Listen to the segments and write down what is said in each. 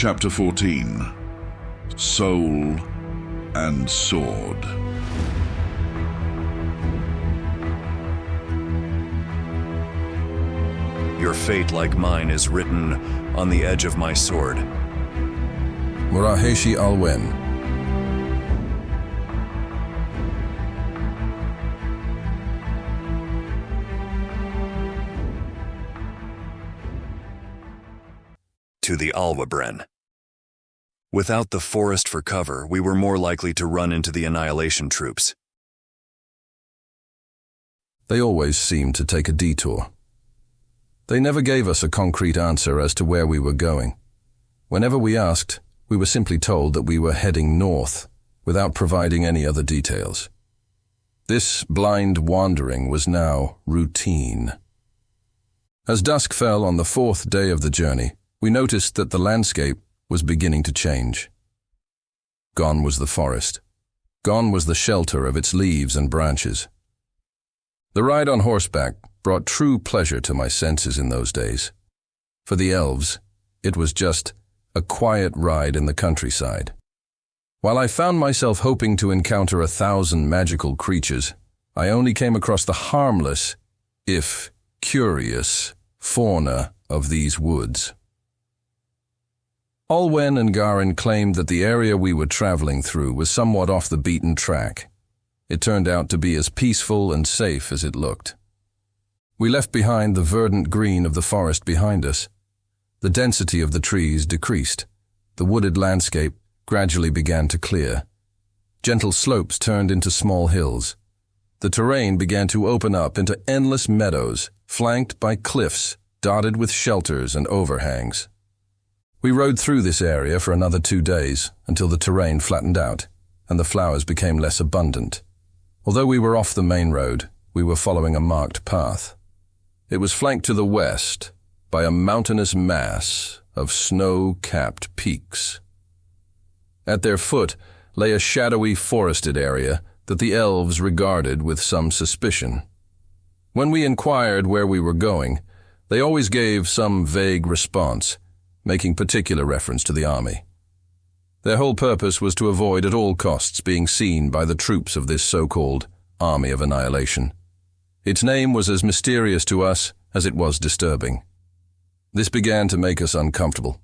Chapter 14. Soul and Sword. Your fate, like mine, is written on the edge of my sword. Moray Alwen. To the Alwabren. Without the forest for cover, we were more likely to run into the Annihilation troops. They always seemed to take a detour. They never gave us a concrete answer as to where we were going. Whenever we asked, we were simply told that we were heading north, without providing any other details. This blind wandering was now routine. As dusk fell on the fourth day of the journey, we noticed that the landscape was beginning to change. Gone was the forest. Gone was the shelter of its leaves and branches. The ride on horseback brought true pleasure to my senses in those days. For the elves, it was just a quiet ride in the countryside. While I found myself hoping to encounter 1,000 magical creatures, I only came across the harmless, if curious, fauna of these woods. Alwen and Garin claimed that the area we were traveling through was somewhat off the beaten track. It turned out to be as peaceful and safe as it looked. We left behind the verdant green of the forest behind us. The density of the trees decreased. The wooded landscape gradually began to clear. Gentle slopes turned into small hills. The terrain began to open up into endless meadows, flanked by cliffs, dotted with shelters and overhangs. We rode through this area for another 2 days until the terrain flattened out and the flowers became less abundant. Although we were off the main road, we were following a marked path. It was flanked to the west by a mountainous mass of snow-capped peaks. At their foot lay a shadowy forested area that the elves regarded with some suspicion. When we inquired where we were going, they always gave some vague response, making particular reference to the army. Their whole purpose was to avoid at all costs being seen by the troops of this so-called Army of Annihilation. Its name was as mysterious to us as it was disturbing. This began to make us uncomfortable.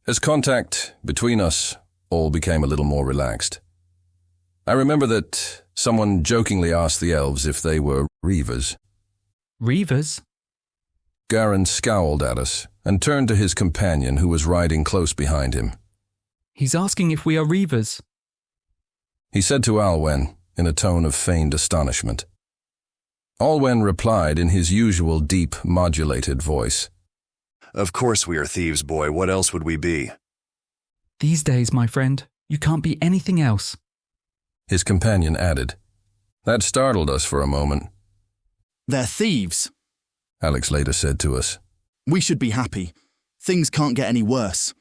As contact between us all became a little more relaxed. I remember that someone jokingly asked the elves if they were Reavers. Reavers? Garin scowled at us and turned to his companion who was riding close behind him. He's asking if we are Reavers. He said to Alwen in a tone of feigned astonishment. Alwen replied in his usual deep, modulated voice. Of course we are thieves, boy. What else would we be? These days, my friend, you can't be anything else. His companion added. That startled us for a moment. They're thieves, Alex later said to us. We should be happy. Things can't get any worse.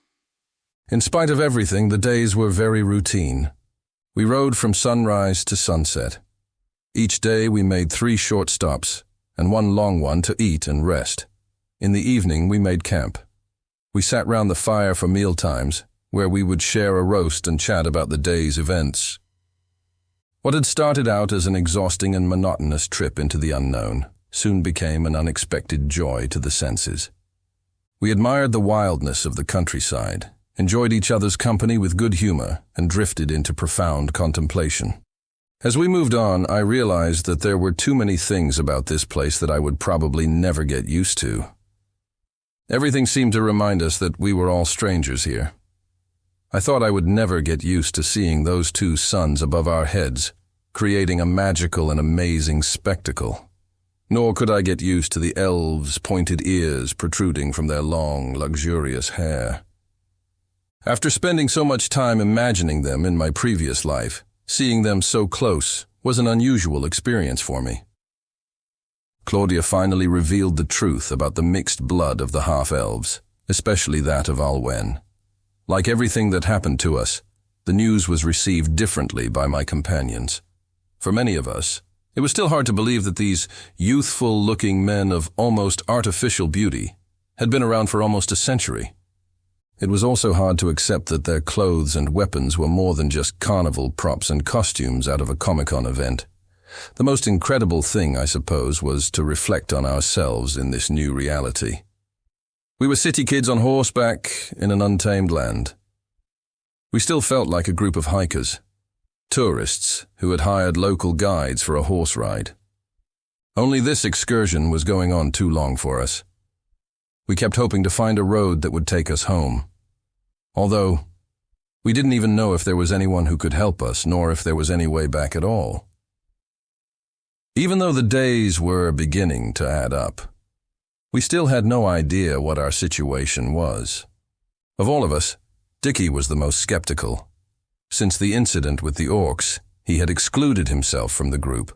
In spite of everything, the days were very routine. We rode from sunrise to sunset. Each day we made 3 short stops, and 1 long one to eat and rest. In the evening we made camp. We sat round the fire for mealtimes, where we would share a roast and chat about the day's events. What had started out as an exhausting and monotonous trip into the unknown soon became an unexpected joy to the senses. We admired the wildness of the countryside, enjoyed each other's company with good humor, and drifted into profound contemplation. As we moved on, I realized that there were too many things about this place that I would probably never get used to. Everything seemed to remind us that we were all strangers here. I thought I would never get used to seeing those 2 suns above our heads, creating a magical and amazing spectacle. Nor could I get used to the elves' pointed ears protruding from their long, luxurious hair. After spending so much time imagining them in my previous life, seeing them so close was an unusual experience for me. Claudia finally revealed the truth about the mixed blood of the half-elves, especially that of Alwen. Like everything that happened to us, the news was received differently by my companions. For many of us, it was still hard to believe that these youthful-looking men of almost artificial beauty had been around for almost a century. it was also hard to accept that their clothes and weapons were more than just carnival props and costumes out of a Comic-Con event. The most incredible thing, I suppose, was to reflect on ourselves in this new reality. We were city kids on horseback in an untamed land. We still felt like a group of hikers, tourists who had hired local guides for a horse ride. Only this excursion was going on too long for us. We kept hoping to find a road that would take us home. Although, we didn't even know if there was anyone who could help us, nor if there was any way back at all. Even though the days were beginning to add up, we still had no idea what our situation was. Of all of us, Dickie was the most skeptical. Since the incident with the orcs, he had excluded himself from the group.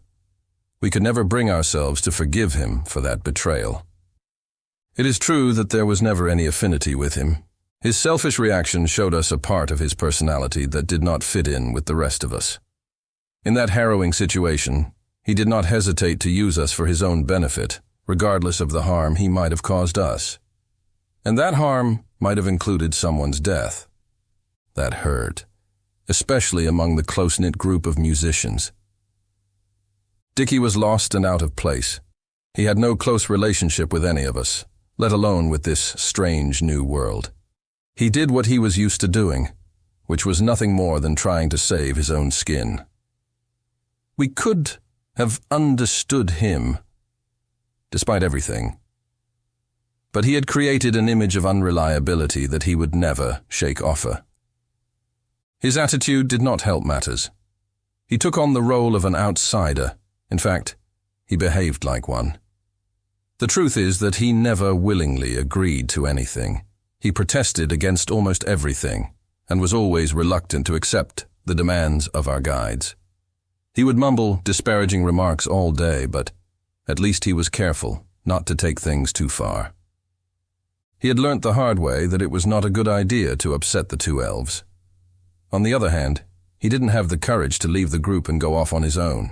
We could never bring ourselves to forgive him for that betrayal. It is true that there was never any affinity with him. His selfish reaction showed us a part of his personality that did not fit in with the rest of us. In that harrowing situation, he did not hesitate to use us for his own benefit, regardless of the harm he might have caused us. And that harm might have included someone's death. That hurt, especially among the close-knit group of musicians. Dickie was lost and out of place. He had no close relationship with any of us, let alone with this strange new world. He did what he was used to doing, which was nothing more than trying to save his own skin. We could have understood him, despite everything. But he had created an image of unreliability that he would never shake off. His attitude did not help matters. He took on the role of an outsider. In fact, he behaved like one. The truth is that he never willingly agreed to anything. He protested against almost everything, and was always reluctant to accept the demands of our guides. He would mumble disparaging remarks all day, but at least he was careful not to take things too far. He had learnt the hard way that it was not a good idea to upset the two elves. On the other hand, he didn't have the courage to leave the group and go off on his own.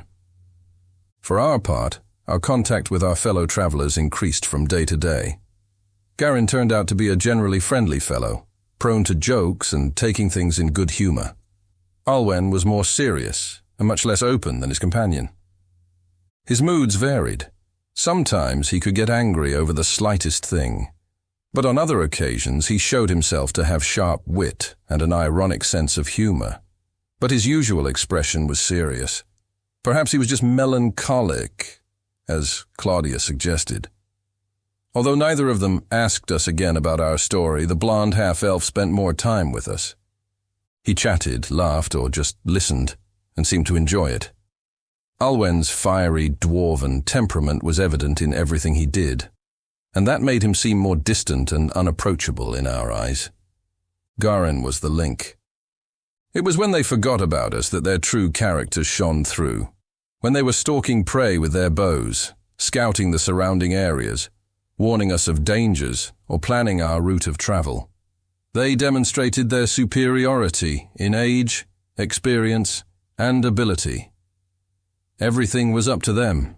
For our part, our contact with our fellow travelers increased from day to day. Garin turned out to be a generally friendly fellow, prone to jokes and taking things in good humor. Alwen was more serious and much less open than his companion. His moods varied. Sometimes he could get angry over the slightest thing, but on other occasions he showed himself to have sharp wit and an ironic sense of humor. But his usual expression was serious. Perhaps he was just melancholic, as Claudia suggested. Although neither of them asked us again about our story, the blonde half-elf spent more time with us. He chatted, laughed, or just listened, and seemed to enjoy it. Alwen's fiery, dwarven temperament was evident in everything he did, and that made him seem more distant and unapproachable in our eyes. Garin was the link. It was when they forgot about us that their true characters shone through. When they were stalking prey with their bows, scouting the surrounding areas, warning us of dangers, or planning our route of travel. They demonstrated their superiority in age, experience, and ability. Everything was up to them.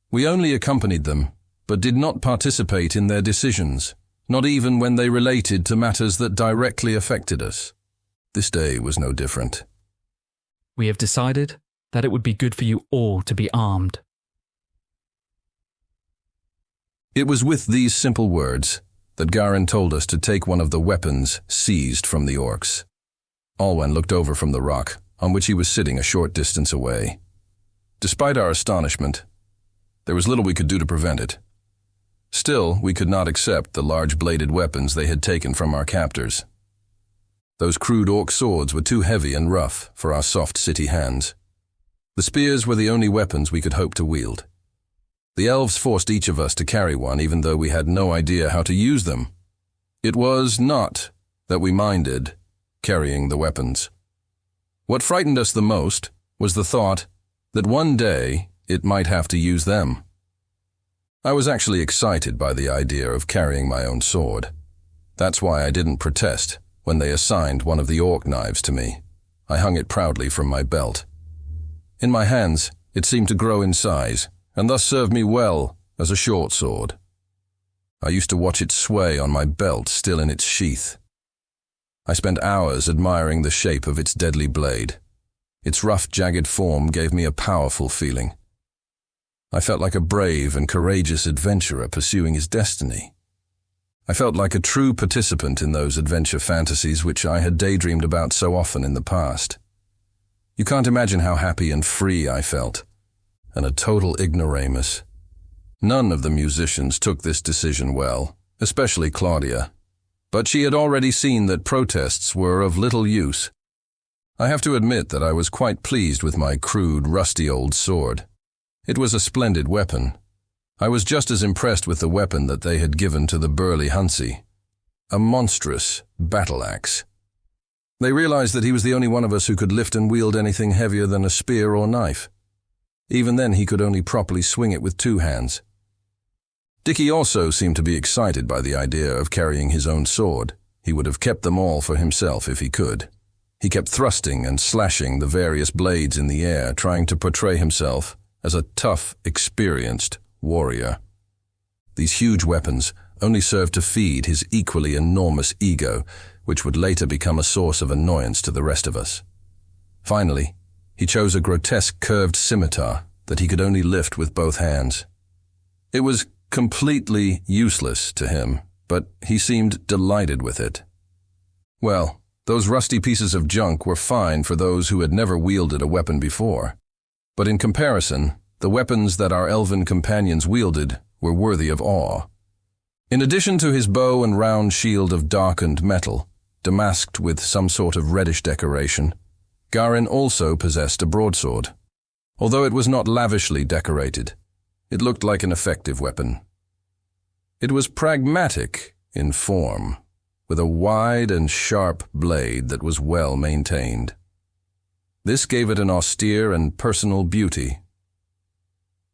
We only accompanied them, but did not participate in their decisions, not even when they related to matters that directly affected us. This day was no different. We have decided that it would be good for you all to be armed. It was with these simple words that Garin told us to take one of the weapons seized from the orcs. Alwen looked over from the rock, on which he was sitting a short distance away. Despite our astonishment, there was little we could do to prevent it. Still, we could not accept the large-bladed weapons they had taken from our captors. Those crude orc swords were too heavy and rough for our soft city hands. The spears were the only weapons we could hope to wield. The elves forced each of us to carry one, even though we had no idea how to use them. It was not that we minded carrying the weapons. What frightened us the most was the thought that one day it might have to use them. I was actually excited by the idea of carrying my own sword. That's why I didn't protest when they assigned one of the orc knives to me. I hung it proudly from my belt. In my hands, it seemed to grow in size, and thus served me well as a short sword. I used to watch it sway on my belt, still in its sheath, I spent hours admiring the shape of its deadly blade. Its rough, jagged form gave me a powerful feeling. I felt like a brave and courageous adventurer pursuing his destiny. I felt like a true participant in those adventure fantasies which I had daydreamed about so often in the past. You can't imagine how happy and free I felt, and a total ignoramus. None of the musicians took this decision well, especially Claudia, but she had already seen that protests were of little use. I have to admit that I was quite pleased with my crude, rusty old sword. It was a splendid weapon. I was just as impressed with the weapon that they had given to the burly Huntsy, a monstrous battle axe. They realized that he was the only one of us who could lift and wield anything heavier than a spear or knife. Even then, he could only properly swing it with 2 hands. Dickie also seemed to be excited by the idea of carrying his own sword. He would have kept them all for himself if he could. He kept thrusting and slashing the various blades in the air, trying to portray himself as a tough, experienced warrior. These huge weapons only served to feed his equally enormous ego, which would later become a source of annoyance to the rest of us. Finally, he chose a grotesque curved scimitar that he could only lift with both hands. It was completely useless to him, but he seemed delighted with it. Well, those rusty pieces of junk were fine for those who had never wielded a weapon before, but in comparison, the weapons that our elven companions wielded were worthy of awe. In addition to his bow and round shield of darkened metal, damasked with some sort of reddish decoration, Garin also possessed a broadsword. Although it was not lavishly decorated, it looked like an effective weapon. It was pragmatic in form, with a wide and sharp blade that was well maintained. This gave it an austere and personal beauty.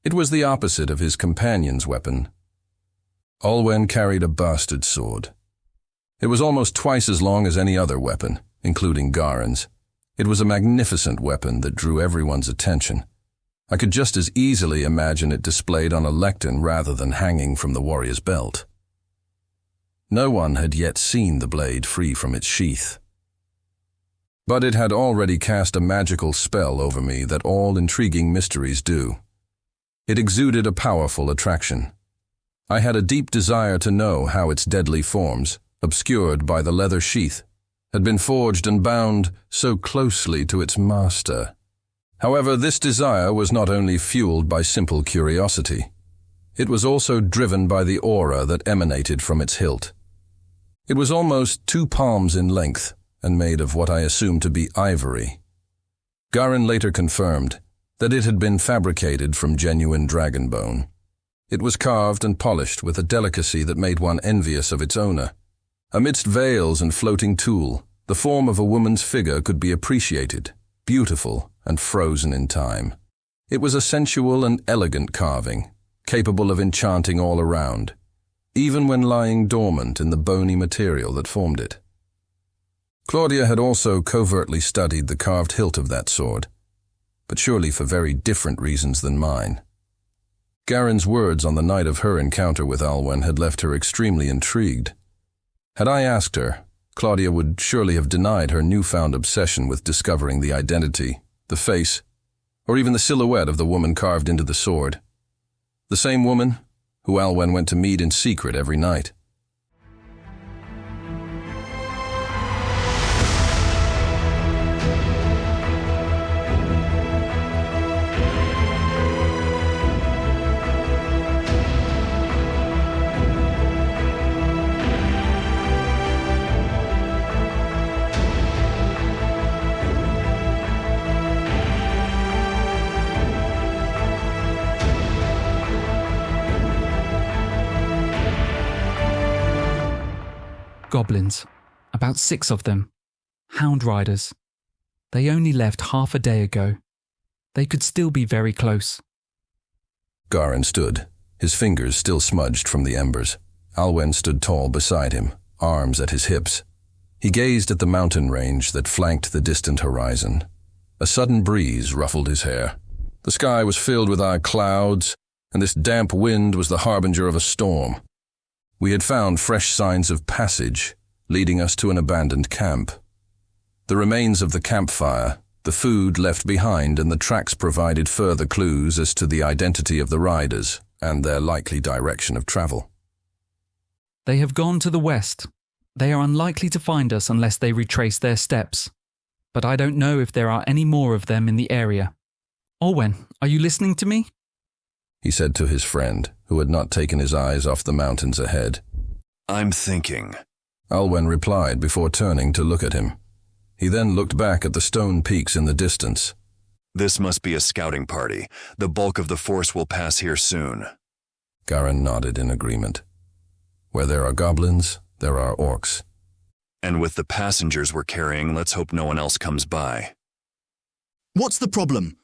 It was the opposite of his companion's weapon. Olwen carried a bastard sword. It was almost twice as long as any other weapon, including Garin's. It was a magnificent weapon that drew everyone's attention. I could just as easily imagine it displayed on a lectern rather than hanging from the warrior's belt. No one had yet seen the blade free from its sheath. But it had already cast a magical spell over me that all intriguing mysteries do. It exuded a powerful attraction. I had a deep desire to know how its deadly forms, obscured by the leather sheath, had been forged and bound so closely to its master. However, this desire was not only fueled by simple curiosity. It was also driven by the aura that emanated from its hilt. It was almost 2 palms in length and made of what I assumed to be ivory. Garin later confirmed that it had been fabricated from genuine dragon bone. It was carved and polished with a delicacy that made one envious of its owner. Amidst veils and floating tulle, the form of a woman's figure could be appreciated, beautiful and frozen in time. It was a sensual and elegant carving, capable of enchanting all around, even when lying dormant in the bony material that formed it. Claudia had also covertly studied the carved hilt of that sword, but surely for very different reasons than mine. Garin's words on the night of her encounter with Olwen had left her extremely intrigued. Had I asked her, Claudia would surely have denied her newfound obsession with discovering the identity, the face, or even the silhouette of the woman carved into the sword. The same woman who Olwen went to meet in secret every night. Goblins. About 6 of them. Hound riders. They only left half a day ago. They could still be very close. Garin stood, his fingers still smudged from the embers. Olwen stood tall beside him, arms at his hips. He gazed at the mountain range that flanked the distant horizon. A sudden breeze ruffled his hair. The sky was filled with clouds, and this damp wind was the harbinger of a storm. We had found fresh signs of passage, leading us to an abandoned camp. The remains of the campfire, the food left behind, and the tracks provided further clues as to the identity of the riders and their likely direction of travel. They have gone to the west. They are unlikely to find us unless they retrace their steps. But I don't know if there are any more of them in the area. Olwen, are you listening to me? He said to his friend, who had not taken his eyes off the mountains ahead. I'm thinking. Olwen replied before turning to look at him. He then looked back at the stone peaks in the distance. This must be a scouting party. The bulk of the force will pass here soon. Garin nodded in agreement. Where there are goblins, there are orcs. And with the passengers we're carrying, let's hope no one else comes by. What's the problem?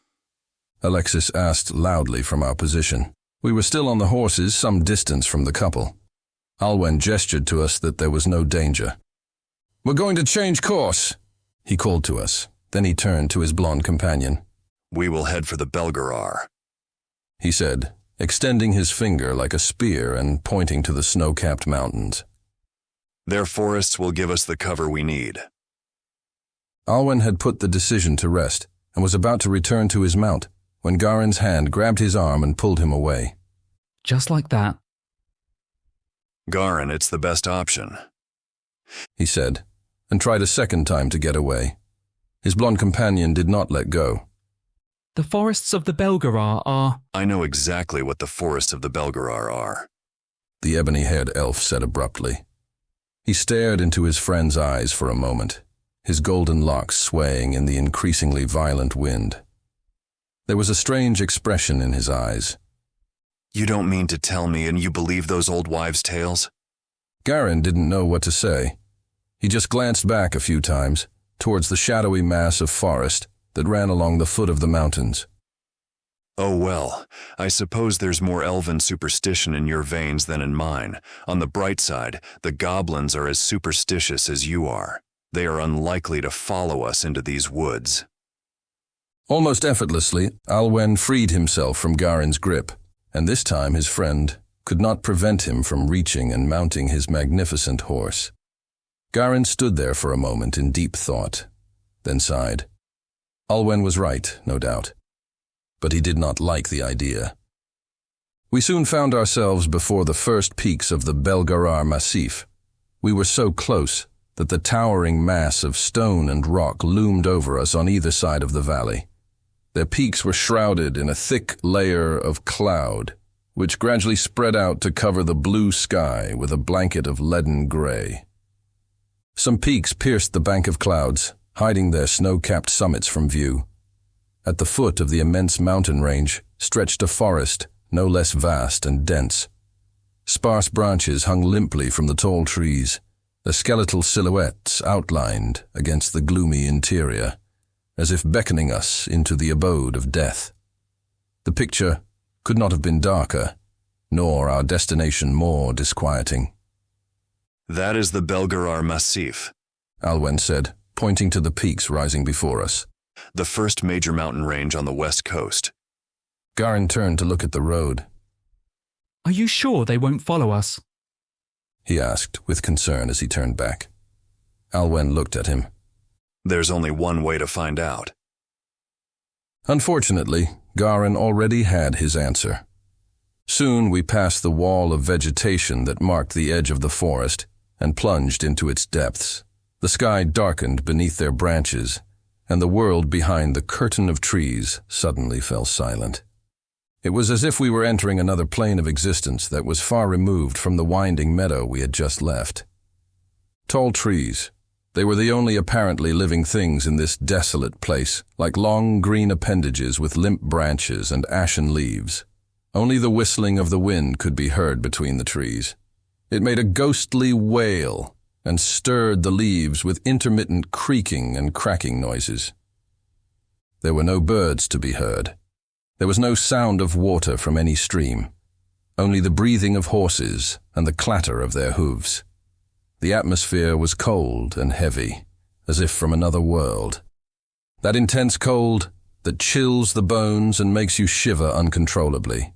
Alexis asked loudly from our position. We were still on the horses some distance from the couple. Olwen gestured to us that there was no danger. "We're going to change course," he called to us. Then he turned to his blonde companion. We will head for the Belgarar, he said, extending his finger like a spear and pointing to the snow-capped mountains. Their forests will give us the cover we need. Olwen had put the decision to rest and was about to return to his mount when Garin's hand grabbed his arm and pulled him away. Just like that. Garin, it's the best option, he said, and tried a second time to get away. His blonde companion did not let go. The forests of the Belgarar are... I know exactly what the forests of the Belgarar are, the ebony-haired elf said abruptly. He stared into his friend's eyes for a moment, his golden locks swaying in the increasingly violent wind. There was a strange expression in his eyes. You don't mean to tell me and you believe those old wives' tales? Garin didn't know what to say. He just glanced back a few times, towards the shadowy mass of forest that ran along the foot of the mountains. Oh well, I suppose there's more elven superstition in your veins than in mine. On the bright side, the goblins are as superstitious as you are. They are unlikely to follow us into these woods. Almost effortlessly, Olwen freed himself from Garin's grip, and this time his friend could not prevent him from reaching and mounting his magnificent horse. Garin stood there for a moment in deep thought, then sighed. Olwen was right, no doubt, but he did not like the idea. We soon found ourselves before the first peaks of the Belgarar Massif. We were so close that the towering mass of stone and rock loomed over us on either side of the valley. Their peaks were shrouded in a thick layer of cloud, which gradually spread out to cover the blue sky with a blanket of leaden gray. Some peaks pierced the bank of clouds, hiding their snow-capped summits from view. At the foot of the immense mountain range stretched a forest no less vast and dense. Sparse branches hung limply from the tall trees, their skeletal silhouettes outlined against the gloomy interior, as if beckoning us into the abode of death. The picture could not have been darker, nor our destination more disquieting. That is the Belgarar Massif, Olwen said, pointing to the peaks rising before us. The first major mountain range on the west coast. Garin turned to look at the road. Are you sure they won't follow us? He asked with concern as he turned back. Olwen looked at him. There's only one way to find out. Unfortunately, Garin already had his answer. Soon we passed the wall of vegetation that marked the edge of the forest and plunged into its depths. The sky darkened beneath their branches, and the world behind the curtain of trees suddenly fell silent. It was as if we were entering another plane of existence that was far removed from the winding meadow we had just left. Tall trees, they were the only apparently living things in this desolate place, like long green appendages with limp branches and ashen leaves. Only the whistling of the wind could be heard between the trees. It made a ghostly wail and stirred the leaves with intermittent creaking and cracking noises. There were no birds to be heard. There was no sound of water from any stream, only the breathing of horses and the clatter of their hooves. The atmosphere was cold and heavy, as if from another world. That intense cold that chills the bones and makes you shiver uncontrollably.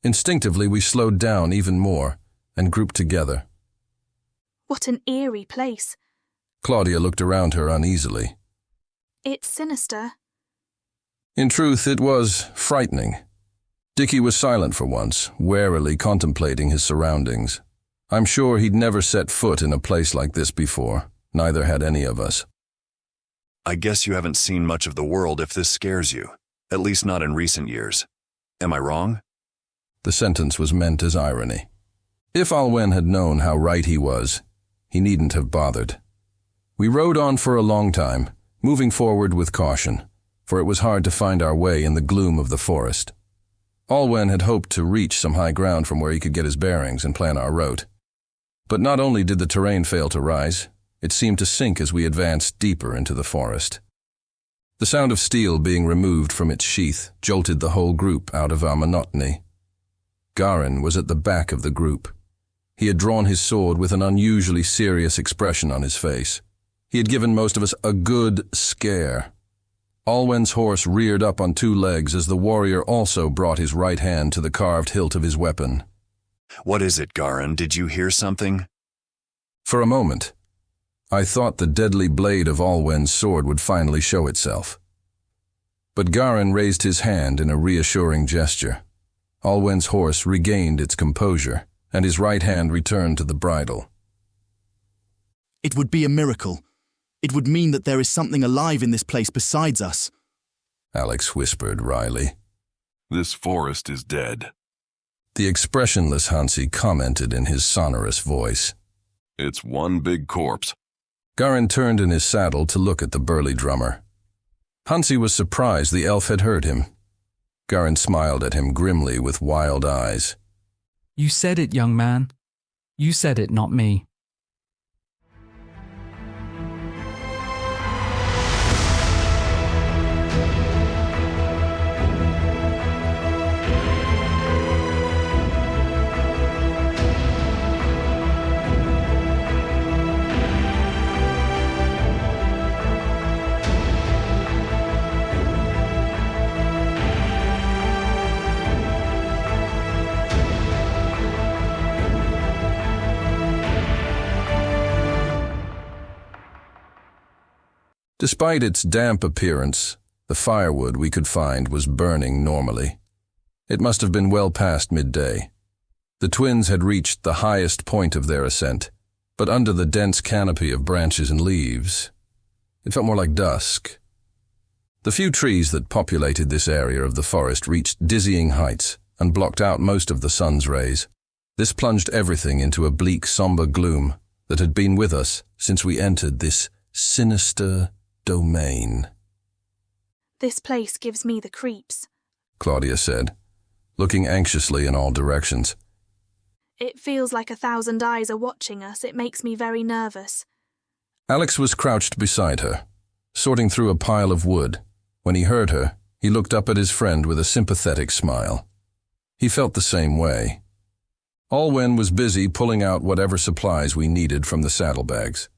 Instinctively, we slowed down even more and grouped together. What an eerie place. Claudia looked around her uneasily. It's sinister. In truth, it was frightening. Dickie was silent for once, warily contemplating his surroundings. I'm sure he'd never set foot in a place like this before. Neither had any of us. I guess you haven't seen much of the world if this scares you, at least not in recent years. Am I wrong? The sentence was meant as irony. If Alwen had known how right he was, he needn't have bothered. We rode on for a long time, moving forward with caution, for it was hard to find our way in the gloom of the forest. Alwen had hoped to reach some high ground from where he could get his bearings and plan our route. But not only did the terrain fail to rise, it seemed to sink as we advanced deeper into the forest. The sound of steel being removed from its sheath jolted the whole group out of our monotony. Garin was at the back of the group. He had drawn his sword with an unusually serious expression on his face. He had given most of us a good scare. Alwen's horse reared up on two legs as the warrior also brought his right hand to the carved hilt of his weapon. What is it, Garin? Did you hear something? For a moment, I thought the deadly blade of Alwen's sword would finally show itself. But Garin raised his hand in a reassuring gesture. Alwen's horse regained its composure, and his right hand returned to the bridle. It would be a miracle. It would mean that there is something alive in this place besides us. Alex whispered wryly. This forest is dead. The expressionless Hansi commented in his sonorous voice. It's one big corpse. Garin turned in his saddle to look at the burly drummer. Hansi was surprised the elf had heard him. Garin smiled at him grimly with wild eyes. You said it, young man. You said it, not me. Despite its damp appearance, the firewood we could find was burning normally. It must have been well past midday. The twins had reached the highest point of their ascent, but under the dense canopy of branches and leaves, it felt more like dusk. The few trees that populated this area of the forest reached dizzying heights and blocked out most of the sun's rays. This plunged everything into a bleak, somber gloom that had been with us since we entered this sinister domain. This place gives me the creeps, Claudia said, looking anxiously in all directions. It feels like 1,000 eyes are watching us. It makes me very nervous. Alex was crouched beside her, sorting through a pile of wood. When he heard her, he looked up at his friend with a sympathetic smile. He felt the same way. Alwen was busy pulling out whatever supplies we needed from the saddlebags.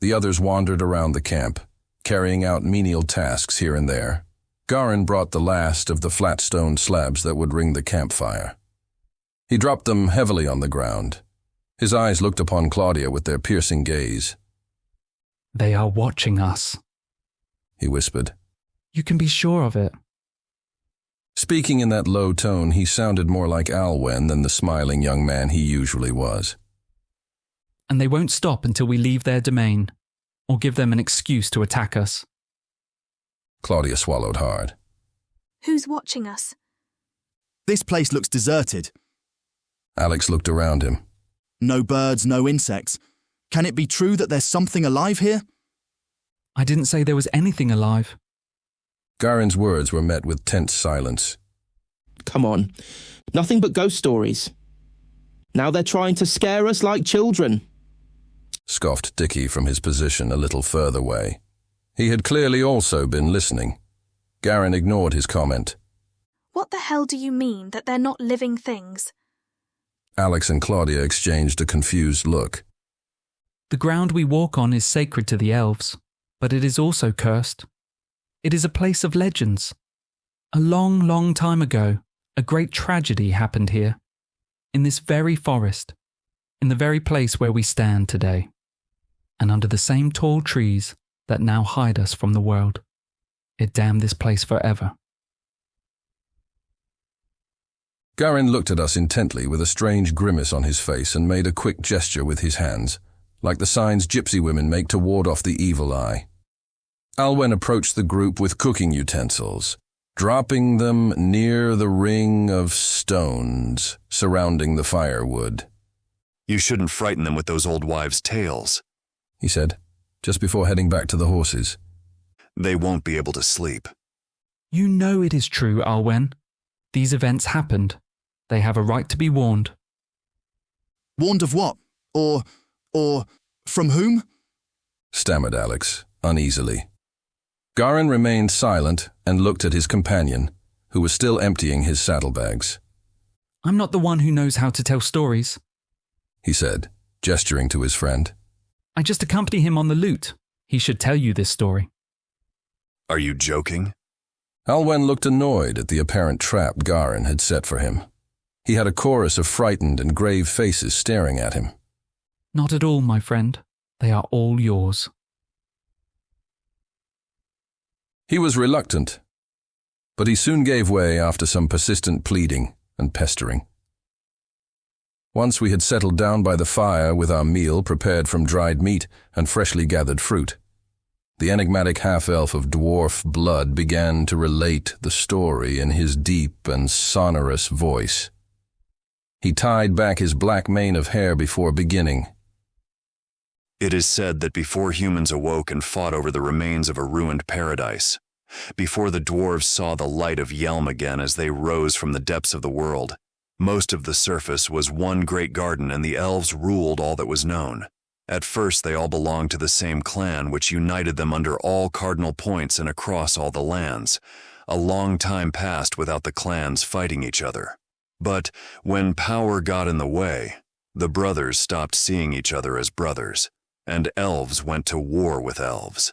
The others wandered around the camp, carrying out menial tasks here and there. Garin brought the last of the flat stone slabs that would ring the campfire. He dropped them heavily on the ground. His eyes looked upon Claudia with their piercing gaze. They are watching us, he whispered. You can be sure of it. Speaking in that low tone, he sounded more like Alwen than the smiling young man he usually was. And they won't stop until we leave their domain, or give them an excuse to attack us. Claudia swallowed hard. Who's watching us? This place looks deserted. Alex looked around him. No birds, no insects. Can it be true that there's something alive here? I didn't say there was anything alive. Garin's words were met with tense silence. Come on, nothing but ghost stories. Now they're trying to scare us like children, scoffed Dickie from his position a little further away. He had clearly also been listening. Garin ignored his comment. What the hell do you mean that they're not living things? Alex and Claudia exchanged a confused look. The ground we walk on is sacred to the elves, but it is also cursed. It is a place of legends. A long, long time ago, a great tragedy happened here, in this very forest, in the very place where we stand today. and under the same tall trees that now hide us from the world. It damned this place forever. Garin looked at us intently with a strange grimace on his face and made a quick gesture with his hands, like the signs gypsy women make to ward off the evil eye. Alwen approached the group with cooking utensils, dropping them near the ring of stones surrounding the firewood. You shouldn't frighten them with those old wives' tales, he said, just before heading back to the horses. They won't be able to sleep. You know it is true, Alwen. These events happened. They have a right to be warned. Warned of what? Or from whom? Stammered Alex, uneasily. Garin remained silent and looked at his companion, who was still emptying his saddlebags. I'm not the one who knows how to tell stories, he said, gesturing to his friend. I just accompany him on the lute. He should tell you this story. Are you joking? Alwen looked annoyed at the apparent trap Garin had set for him. He had a chorus of frightened and grave faces staring at him. Not at all, my friend. They are all yours. He was reluctant, but he soon gave way after some persistent pleading and pestering. Once we had settled down by the fire with our meal prepared from dried meat and freshly gathered fruit, the enigmatic half-elf of dwarf blood began to relate the story in his deep and sonorous voice. He tied back his black mane of hair before beginning. It is said that before humans awoke and fought over the remains of a ruined paradise, before the dwarves saw the light of Yelm again as they rose from the depths of the world, most of the surface was one great garden and the elves ruled all that was known. At first they all belonged to the same clan, which united them under all cardinal points and across all the lands. A long time passed without the clans fighting each other. But when power got in the way, the brothers stopped seeing each other as brothers, and elves went to war with elves.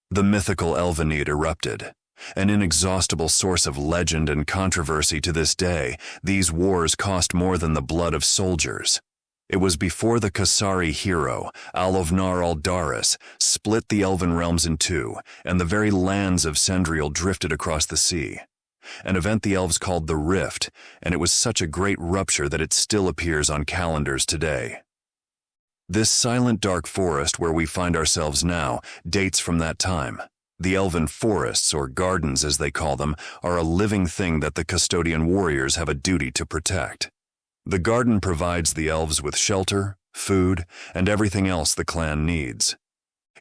The mythical Elvenade erupted, an inexhaustible source of legend and controversy to this day. These wars cost more than the blood of soldiers. It was before the Kasari hero, Alovnar Aldaris, split the Elven realms in two, and the very lands of Sendriel drifted across the sea. An event the elves called the Rift, and it was such a great rupture that it still appears on calendars today. This silent dark forest where we find ourselves now dates from that time. The elven forests, or gardens as they call them, are a living thing that the custodian warriors have a duty to protect. The garden provides the elves with shelter, food, and everything else the clan needs.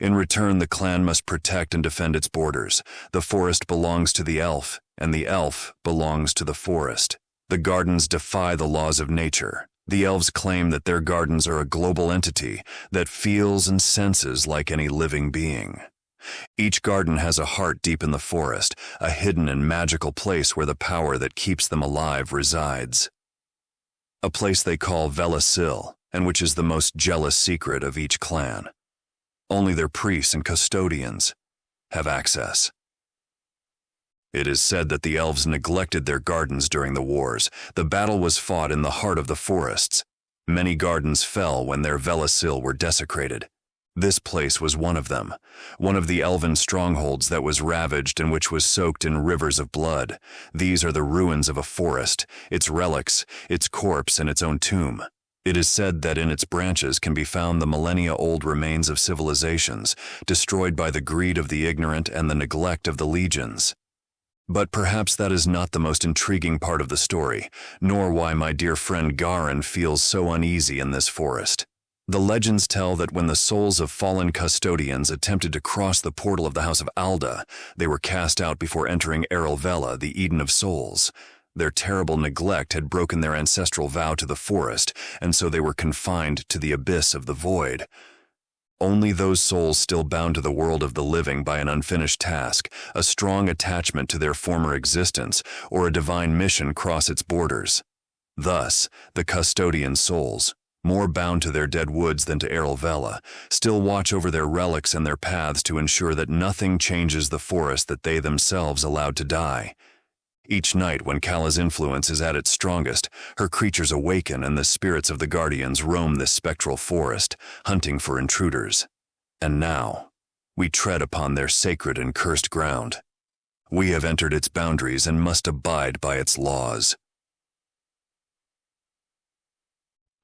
In return, the clan must protect and defend its borders. The forest belongs to the elf, and the elf belongs to the forest. The gardens defy the laws of nature. The elves claim that their gardens are a global entity that feels and senses like any living being. Each garden has a heart deep in the forest, a hidden and magical place where the power that keeps them alive resides. A place they call Velasil, and which is the most jealous secret of each clan. Only their priests and custodians have access. It is said that the elves neglected their gardens during the wars. The battle was fought in the heart of the forests. Many gardens fell when their Velasil were desecrated. This place was one of them, one of the elven strongholds that was ravaged and which was soaked in rivers of blood. These are the ruins of a forest, its relics, its corpse, and its own tomb. It is said that in its branches can be found the millennia-old remains of civilizations, destroyed by the greed of the ignorant and the neglect of the legions. But perhaps that is not the most intriguing part of the story, nor why my dear friend Garin feels so uneasy in this forest. The legends tell that when the souls of fallen custodians attempted to cross the portal of the House of Alda, they were cast out before entering Erelvela, the Eden of Souls. Their terrible neglect had broken their ancestral vow to the forest, and so they were confined to the abyss of the void. Only those souls still bound to the world of the living by an unfinished task, a strong attachment to their former existence, or a divine mission cross its borders. Thus, the custodian souls, more bound to their dead woods than to Erelvela, still watch over their relics and their paths to ensure that nothing changes the forest that they themselves allowed to die. Each night when Kala's influence is at its strongest, her creatures awaken and the spirits of the guardians roam this spectral forest, hunting for intruders. And now, we tread upon their sacred and cursed ground. We have entered its boundaries and must abide by its laws.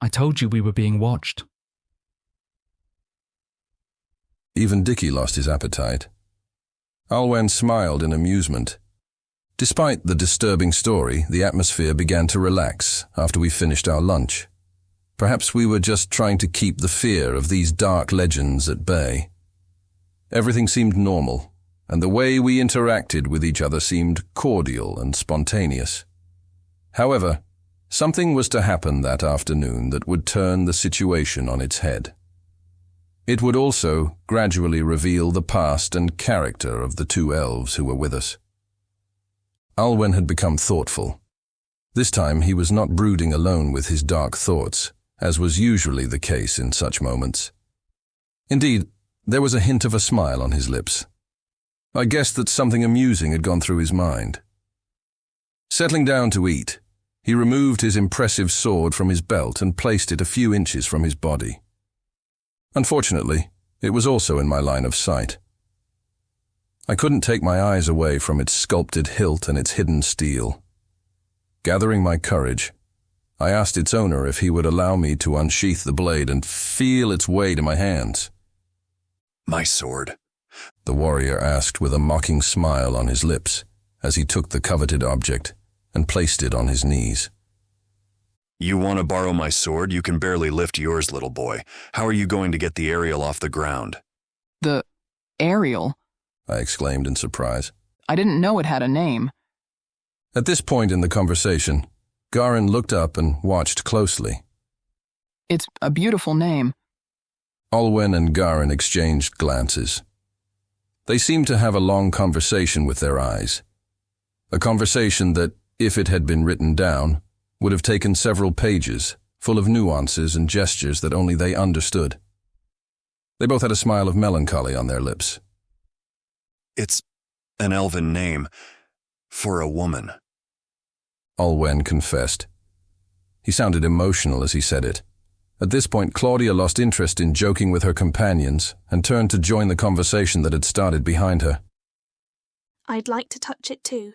I told you we were being watched. Even Dicky lost his appetite. Alwen smiled in amusement. Despite the disturbing story, the atmosphere began to relax after we finished our lunch. Perhaps we were just trying to keep the fear of these dark legends at bay. Everything seemed normal, and the way we interacted with each other seemed cordial and spontaneous. However, something was to happen that afternoon that would turn the situation on its head. It would also gradually reveal the past and character of the two elves who were with us. Alwen had become thoughtful. This time he was not brooding alone with his dark thoughts, as was usually the case in such moments. Indeed, there was a hint of a smile on his lips. I guessed that something amusing had gone through his mind. Settling down to eat, he removed his impressive sword from his belt and placed it a few inches from his body. Unfortunately, it was also in my line of sight. I couldn't take my eyes away from its sculpted hilt and its hidden steel. Gathering my courage, I asked its owner if he would allow me to unsheath the blade and feel its weight in my hands. My sword, the warrior asked with a mocking smile on his lips as he took the coveted object and placed it on his knees. You want to borrow my sword? You can barely lift yours, little boy. How are you going to get the aerial off the ground? The aerial? I exclaimed in surprise. I didn't know it had a name. At this point in the conversation, Garin looked up and watched closely. It's a beautiful name. Alwen and Garin exchanged glances. They seemed to have a long conversation with their eyes. A conversation that, if it had been written down, would have taken several pages, full of nuances and gestures that only they understood. They both had a smile of melancholy on their lips. It's an elven name for a woman, Alwen confessed. He sounded emotional as he said it. At this point, Claudia lost interest in joking with her companions and turned to join the conversation that had started behind her. I'd like to touch it too,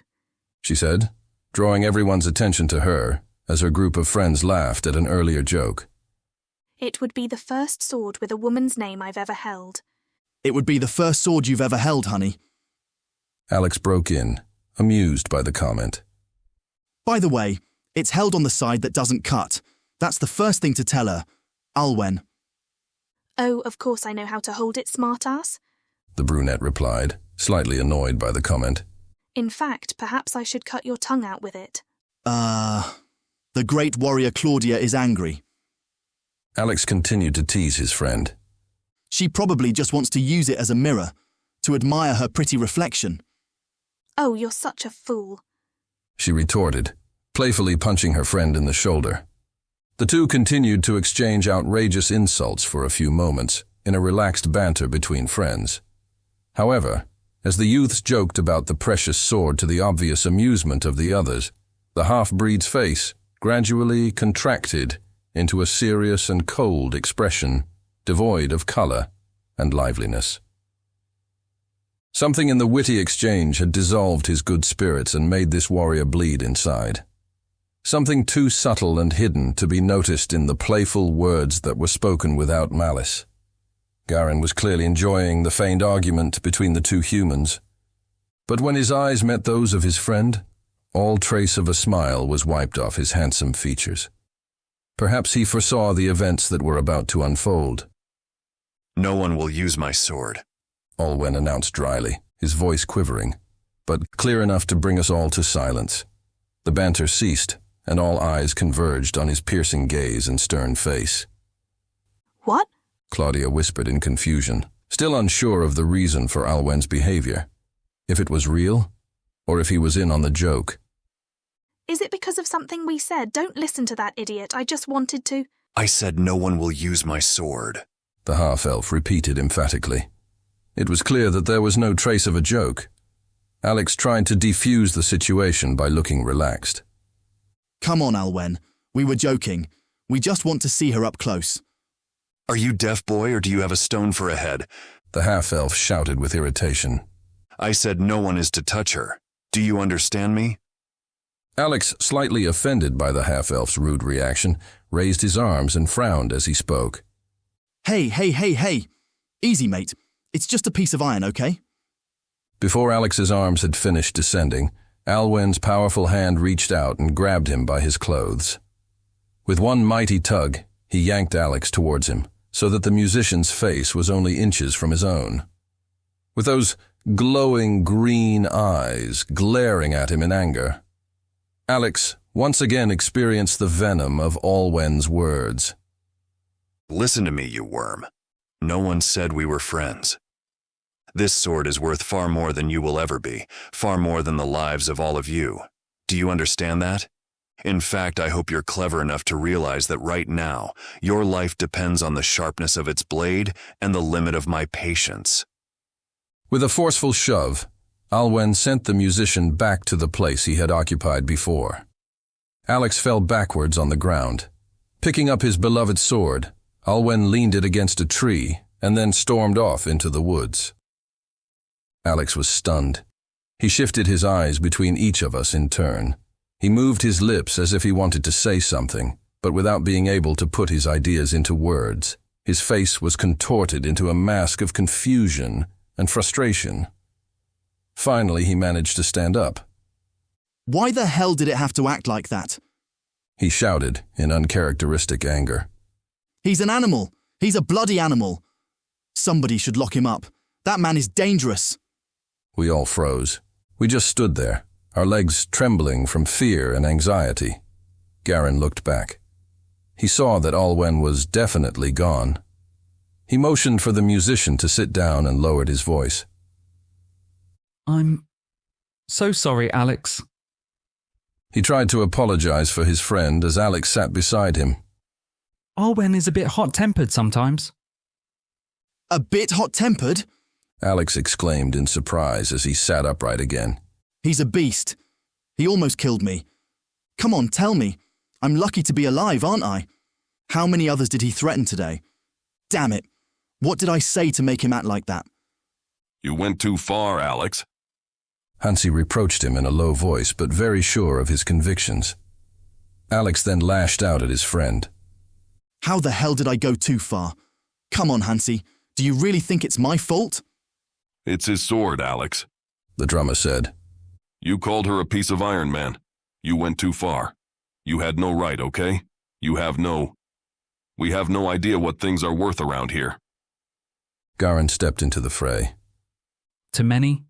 she said, drawing everyone's attention to her as her group of friends laughed at an earlier joke. It would be the first sword with a woman's name I've ever held. It would be the first sword you've ever held, honey. Alex broke in, amused by the comment. By the way, it's held on the side that doesn't cut. That's the first thing to tell her. Alwen. Oh, of course I know how to hold it, smartass. The brunette replied, slightly annoyed by the comment. In fact, perhaps I should cut your tongue out with it. The great warrior Claudia is angry. Alex continued to tease his friend. She probably just wants to use it as a mirror, to admire her pretty reflection. Oh, you're such a fool, she retorted, playfully punching her friend in the shoulder. The two continued to exchange outrageous insults for a few moments, in a relaxed banter between friends. However, as the youths joked about the precious sword to the obvious amusement of the others, the half-breed's face gradually contracted into a serious and cold expression, devoid of color and liveliness. Something in the witty exchange had dissolved his good spirits and made this warrior bleed inside. Something too subtle and hidden to be noticed in the playful words that were spoken without malice. Garin was clearly enjoying the feigned argument between the two humans. But when his eyes met those of his friend, all trace of a smile was wiped off his handsome features. Perhaps he foresaw the events that were about to unfold. No one will use my sword, Alwen announced dryly, his voice quivering, but clear enough to bring us all to silence. The banter ceased, and all eyes converged on his piercing gaze and stern face. What? Claudia whispered in confusion, still unsure of the reason for Alwen's behavior. If it was real, or if he was in on the joke. Is it because of something we said? Don't listen to that idiot. I just wanted to... I said no one will use my sword, the half-elf repeated emphatically. It was clear that there was no trace of a joke. Alex tried to defuse the situation by looking relaxed. Come on, Alwen. We were joking. We just want to see her up close. Are you deaf, boy, or do you have a stone for a head? The half-elf shouted with irritation. I said no one is to touch her. Do you understand me? Alex, slightly offended by the half-elf's rude reaction, raised his arms and frowned as he spoke. Hey. Easy, mate. It's just a piece of iron, okay? Before Alex's arms had finished descending, Alwen's powerful hand reached out and grabbed him by his clothes. With one mighty tug, he yanked Alex towards him, so that the musician's face was only inches from his own. With those glowing green eyes glaring at him in anger, Alex once again experienced the venom of Alwen's words. Listen to me, you worm. No one said we were friends. This sword is worth far more than you will ever be, far more than the lives of all of you. Do you understand that? In fact, I hope you're clever enough to realize that right now, your life depends on the sharpness of its blade and the limit of my patience. With a forceful shove, Alwen sent the musician back to the place he had occupied before. Alex fell backwards on the ground. Picking up his beloved sword, Alwen leaned it against a tree and then stormed off into the woods. Alex was stunned. He shifted his eyes between each of us in turn. He moved his lips as if he wanted to say something, but without being able to put his ideas into words. His face was contorted into a mask of confusion and frustration. Finally, he managed to stand up. Why the hell did it have to act like that? He shouted in uncharacteristic anger. He's an animal. He's a bloody animal. Somebody should lock him up. That man is dangerous. We all froze. We just stood there, our legs trembling from fear and anxiety. Garin looked back. He saw that Alwen was definitely gone. He motioned for the musician to sit down and lowered his voice. I'm so sorry, Alex. He tried to apologize for his friend as Alex sat beside him. Alwen is a bit hot-tempered sometimes. A bit hot-tempered? Alex exclaimed in surprise as he sat upright again. He's a beast. He almost killed me. Come on, tell me. I'm lucky to be alive, aren't I? How many others did he threaten today? Damn it. What did I say to make him act like that? You went too far, Alex. Hansi reproached him in a low voice, but very sure of his convictions. Alex then lashed out at his friend. How the hell did I go too far? Come on, Hansi. Do you really think it's my fault? It's his sword, Alex, the drummer said. You called her a piece of iron, man. You went too far. You had no right, okay? We have no idea what things are worth around here. Garin stepped into the fray. To many,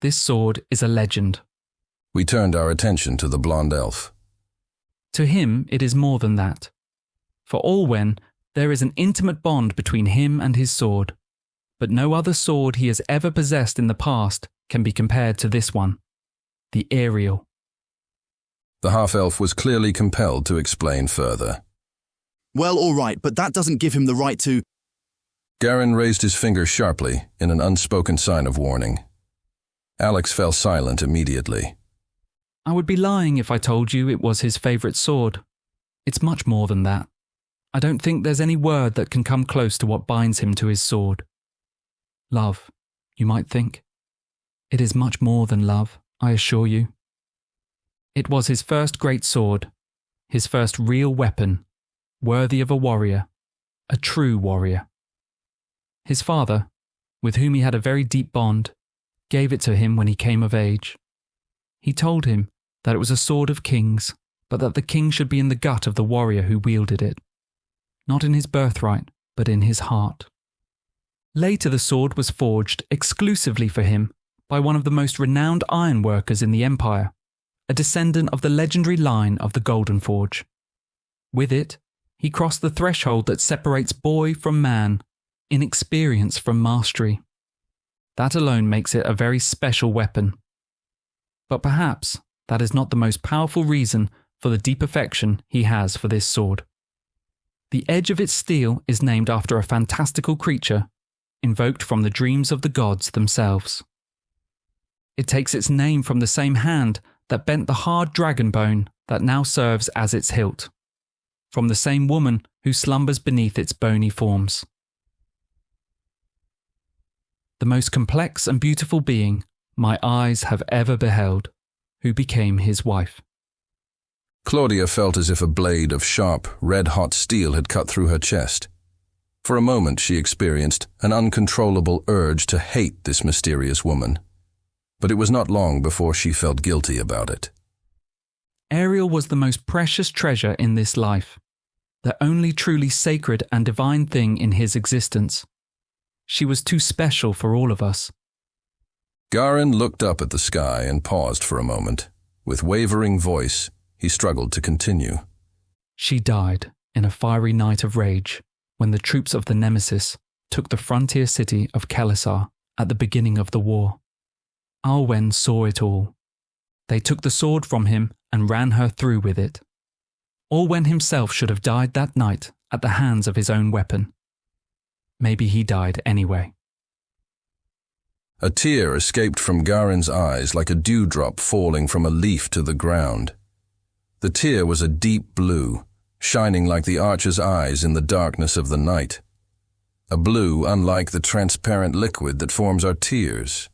this sword is a legend. We turned our attention to the blonde elf. To him, it is more than that. For Alwen, there is an intimate bond between him and his sword, but no other sword he has ever possessed in the past can be compared to this one, the Aerial. The half-elf was clearly compelled to explain further. Well, all right, but that doesn't give him the right to... Garin raised his finger sharply in an unspoken sign of warning. Alex fell silent immediately. I would be lying if I told you it was his favourite sword. It's much more than that. I don't think there's any word that can come close to what binds him to his sword. Love, you might think. It is much more than love, I assure you. It was his first great sword, his first real weapon, worthy of a warrior, a true warrior. His father, with whom he had a very deep bond, gave it to him when he came of age. He told him that it was a sword of kings, but that the king should be in the gut of the warrior who wielded it. Not in his birthright, but in his heart. Later the sword was forged exclusively for him by one of the most renowned ironworkers in the Empire, a descendant of the legendary line of the Golden Forge. With it, he crossed the threshold that separates boy from man, inexperience from mastery. That alone makes it a very special weapon. But perhaps that is not the most powerful reason for the deep affection he has for this sword. The edge of its steel is named after a fantastical creature, invoked from the dreams of the gods themselves. It takes its name from the same hand that bent the hard dragon bone that now serves as its hilt, from the same woman who slumbers beneath its bony forms. The most complex and beautiful being my eyes have ever beheld, who became his wife. Claudia felt as if a blade of sharp, red-hot steel had cut through her chest. For a moment she experienced an uncontrollable urge to hate this mysterious woman, but it was not long before she felt guilty about it. Ariel was the most precious treasure in this life, the only truly sacred and divine thing in his existence. She was too special for all of us. Garin looked up at the sky and paused for a moment. With wavering voice, he struggled to continue. She died in a fiery night of rage when the troops of the Nemesis took the frontier city of Kelisar at the beginning of the war. Alwen saw it all. They took the sword from him and ran her through with it. Alwen himself should have died that night at the hands of his own weapon. Maybe he died anyway. A tear escaped from Garin's eyes like a dewdrop falling from a leaf to the ground. The tear was a deep blue, shining like the archer's eyes in the darkness of the night. A blue unlike the transparent liquid that forms our tears.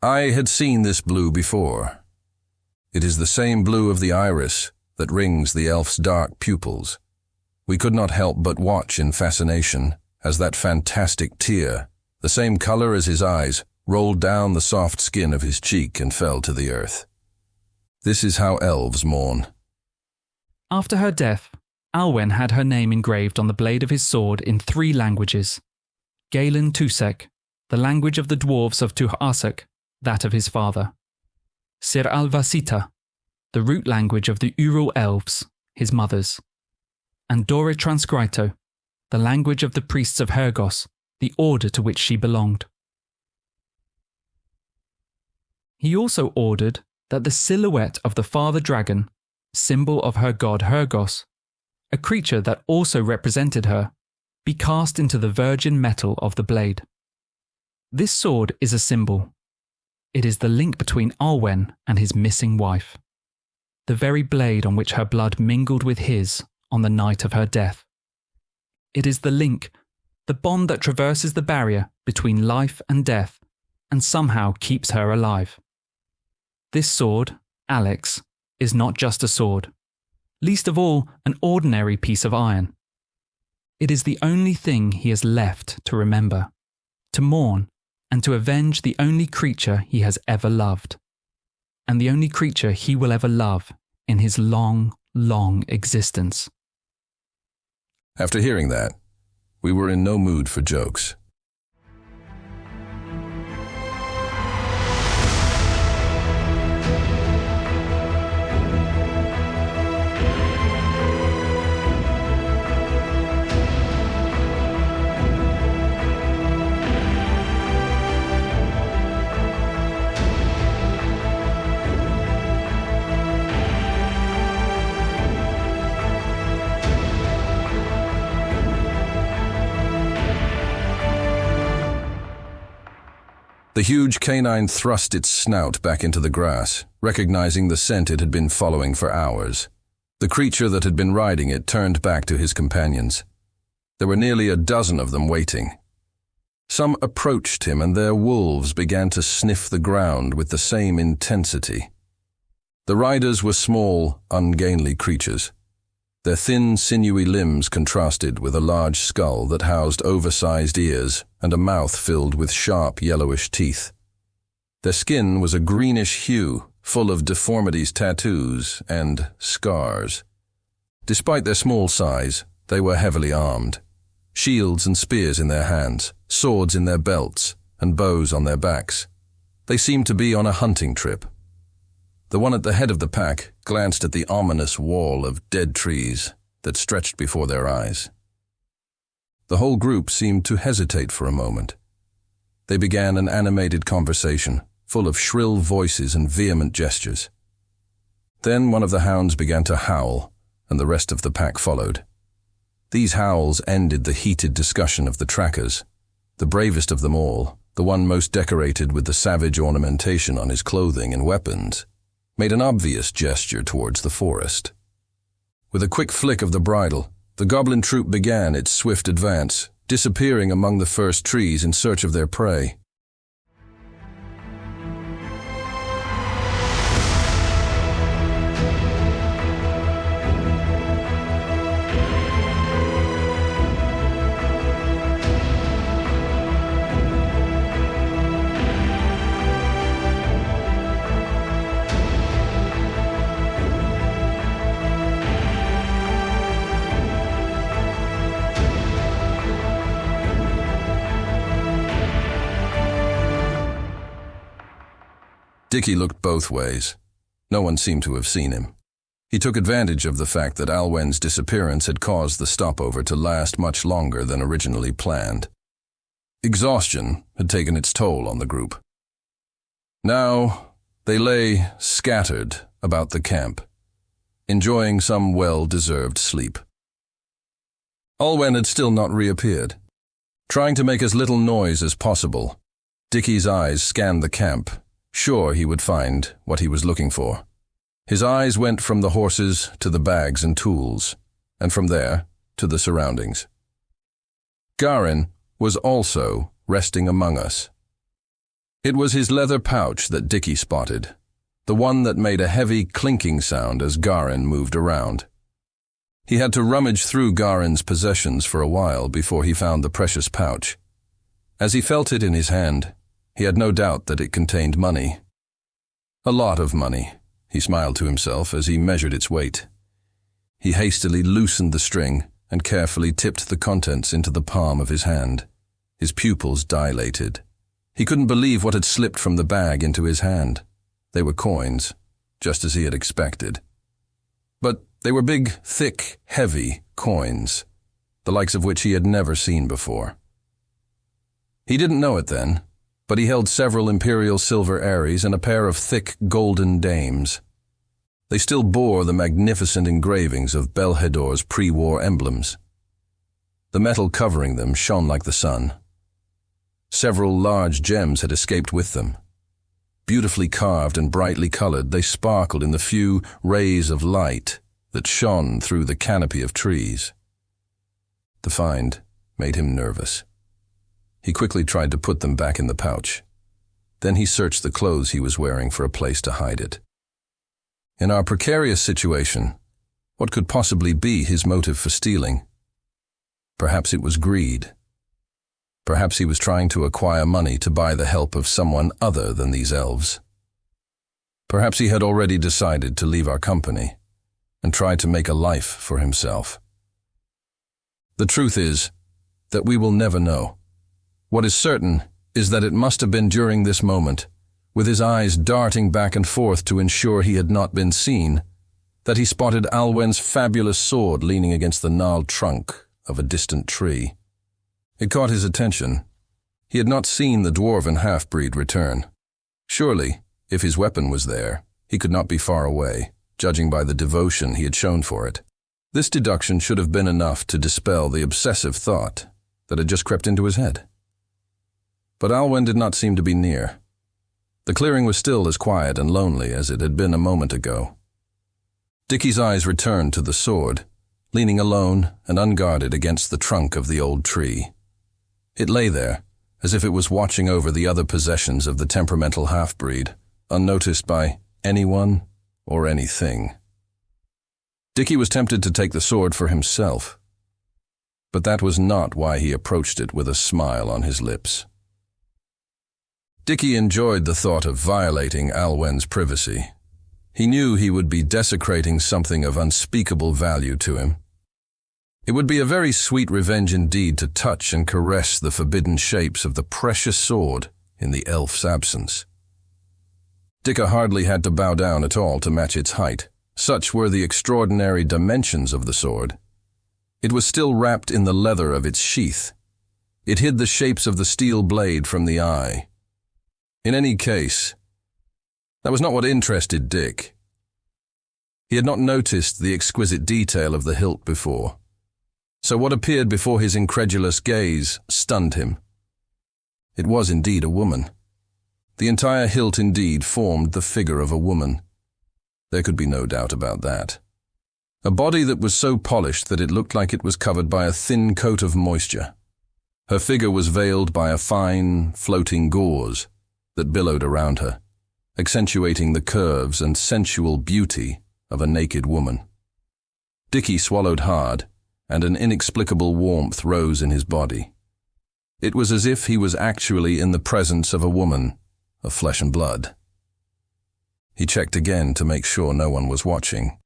I had seen this blue before. It is the same blue of the iris that rings the elf's dark pupils. We could not help but watch in fascination as that fantastic tear, the same color as his eyes, rolled down the soft skin of his cheek and fell to the earth. This is how elves mourn. After her death, Alwen had her name engraved on the blade of his sword in 3 languages. Galen Tusek, the language of the dwarves of Tuharsek, that of his father. Sir Alvasita, the root language of the Ural elves, his mother's. And Dore Transcrito, the language of the priests of Hergos, the order to which she belonged. He also ordered that the silhouette of the father dragon, symbol of her god Hergos, a creature that also represented her, be cast into the virgin metal of the blade. This sword is a symbol. It is the link between Alwen and his missing wife, the very blade on which her blood mingled with his on the night of her death. It is the link, the bond that traverses the barrier between life and death and somehow keeps her alive. This sword, Alex, is not just a sword, least of all an ordinary piece of iron. It is the only thing he has left to remember, to mourn, and to avenge the only creature he has ever loved, and the only creature he will ever love in his long, long existence. After hearing that, we were in no mood for jokes. The huge canine thrust its snout back into the grass, recognizing the scent it had been following for hours. The creature that had been riding it turned back to his companions. There were nearly a dozen of them waiting. Some approached him, and their wolves began to sniff the ground with the same intensity. The riders were small, ungainly creatures. Their thin, sinewy limbs contrasted with a large skull that housed oversized ears and a mouth filled with sharp, yellowish teeth. Their skin was a greenish hue, full of deformities, tattoos, and scars. Despite their small size, they were heavily armed. Shields and spears in their hands, swords in their belts, and bows on their backs. They seemed to be on a hunting trip. The one at the head of the pack glanced at the ominous wall of dead trees that stretched before their eyes. The whole group seemed to hesitate for a moment. They began an animated conversation, full of shrill voices and vehement gestures. Then one of the hounds began to howl, and the rest of the pack followed. These howls ended the heated discussion of the trackers. The bravest of them all, the one most decorated with the savage ornamentation on his clothing and weapons, made an obvious gesture towards the forest. With a quick flick of the bridle, the goblin troop began its swift advance, disappearing among the first trees in search of their prey. Dickie looked both ways. No one seemed to have seen him. He took advantage of the fact that Alwen's disappearance had caused the stopover to last much longer than originally planned. Exhaustion had taken its toll on the group. Now, they lay scattered about the camp, enjoying some well-deserved sleep. Alwen had still not reappeared. Trying to make as little noise as possible, Dickie's eyes scanned the camp, sure he would find what he was looking for. His eyes went from the horses to the bags and tools, and from there to the surroundings. Garin was also resting among us. It was his leather pouch that Dickie spotted, the one that made a heavy clinking sound as Garin moved around. He had to rummage through Garin's possessions for a while before he found the precious pouch. As he felt it in his hand, he had no doubt that it contained money. A lot of money, he smiled to himself as he measured its weight. He hastily loosened the string and carefully tipped the contents into the palm of his hand. His pupils dilated. He couldn't believe what had slipped from the bag into his hand. They were coins, just as he had expected. But they were big, thick, heavy coins, the likes of which he had never seen before. He didn't know it then, but he held several imperial silver aries and a pair of thick golden dames. They still bore the magnificent engravings of Belhedor's pre-war emblems. The metal covering them shone like the sun. Several large gems had escaped with them. Beautifully carved and brightly colored, they sparkled in the few rays of light that shone through the canopy of trees. The find made him nervous. He quickly tried to put them back in the pouch. Then he searched the clothes he was wearing for a place to hide it. In our precarious situation, what could possibly be his motive for stealing? Perhaps it was greed. Perhaps he was trying to acquire money to buy the help of someone other than these elves. Perhaps he had already decided to leave our company and try to make a life for himself. The truth is that we will never know. What is certain is that it must have been during this moment, with his eyes darting back and forth to ensure he had not been seen, that he spotted Alwen's fabulous sword leaning against the gnarled trunk of a distant tree. It caught his attention. He had not seen the dwarven half-breed return. Surely, if his weapon was there, he could not be far away, judging by the devotion he had shown for it. This deduction should have been enough to dispel the obsessive thought that had just crept into his head. But Alwen did not seem to be near. The clearing was still as quiet and lonely as it had been a moment ago. Dickie's eyes returned to the sword, leaning alone and unguarded against the trunk of the old tree. It lay there, as if it was watching over the other possessions of the temperamental half-breed, unnoticed by anyone or anything. Dickie was tempted to take the sword for himself, but that was not why he approached it with a smile on his lips. Dickie enjoyed the thought of violating Alwen's privacy. He knew he would be desecrating something of unspeakable value to him. It would be a very sweet revenge indeed to touch and caress the forbidden shapes of the precious sword in the elf's absence. Dickie hardly had to bow down at all to match its height. Such were the extraordinary dimensions of the sword. It was still wrapped in the leather of its sheath. It hid the shapes of the steel blade from the eye. In any case, that was not what interested Dick. He had not noticed the exquisite detail of the hilt before, so what appeared before his incredulous gaze stunned him. It was indeed a woman. The entire hilt indeed formed the figure of a woman. There could be no doubt about that. A body that was so polished that it looked like it was covered by a thin coat of moisture. Her figure was veiled by a fine, floating gauze that billowed around her, accentuating the curves and sensual beauty of a naked woman. Dickie swallowed hard, and an inexplicable warmth rose in his body. It was as if he was actually in the presence of a woman, of flesh and blood. He checked again to make sure no one was watching.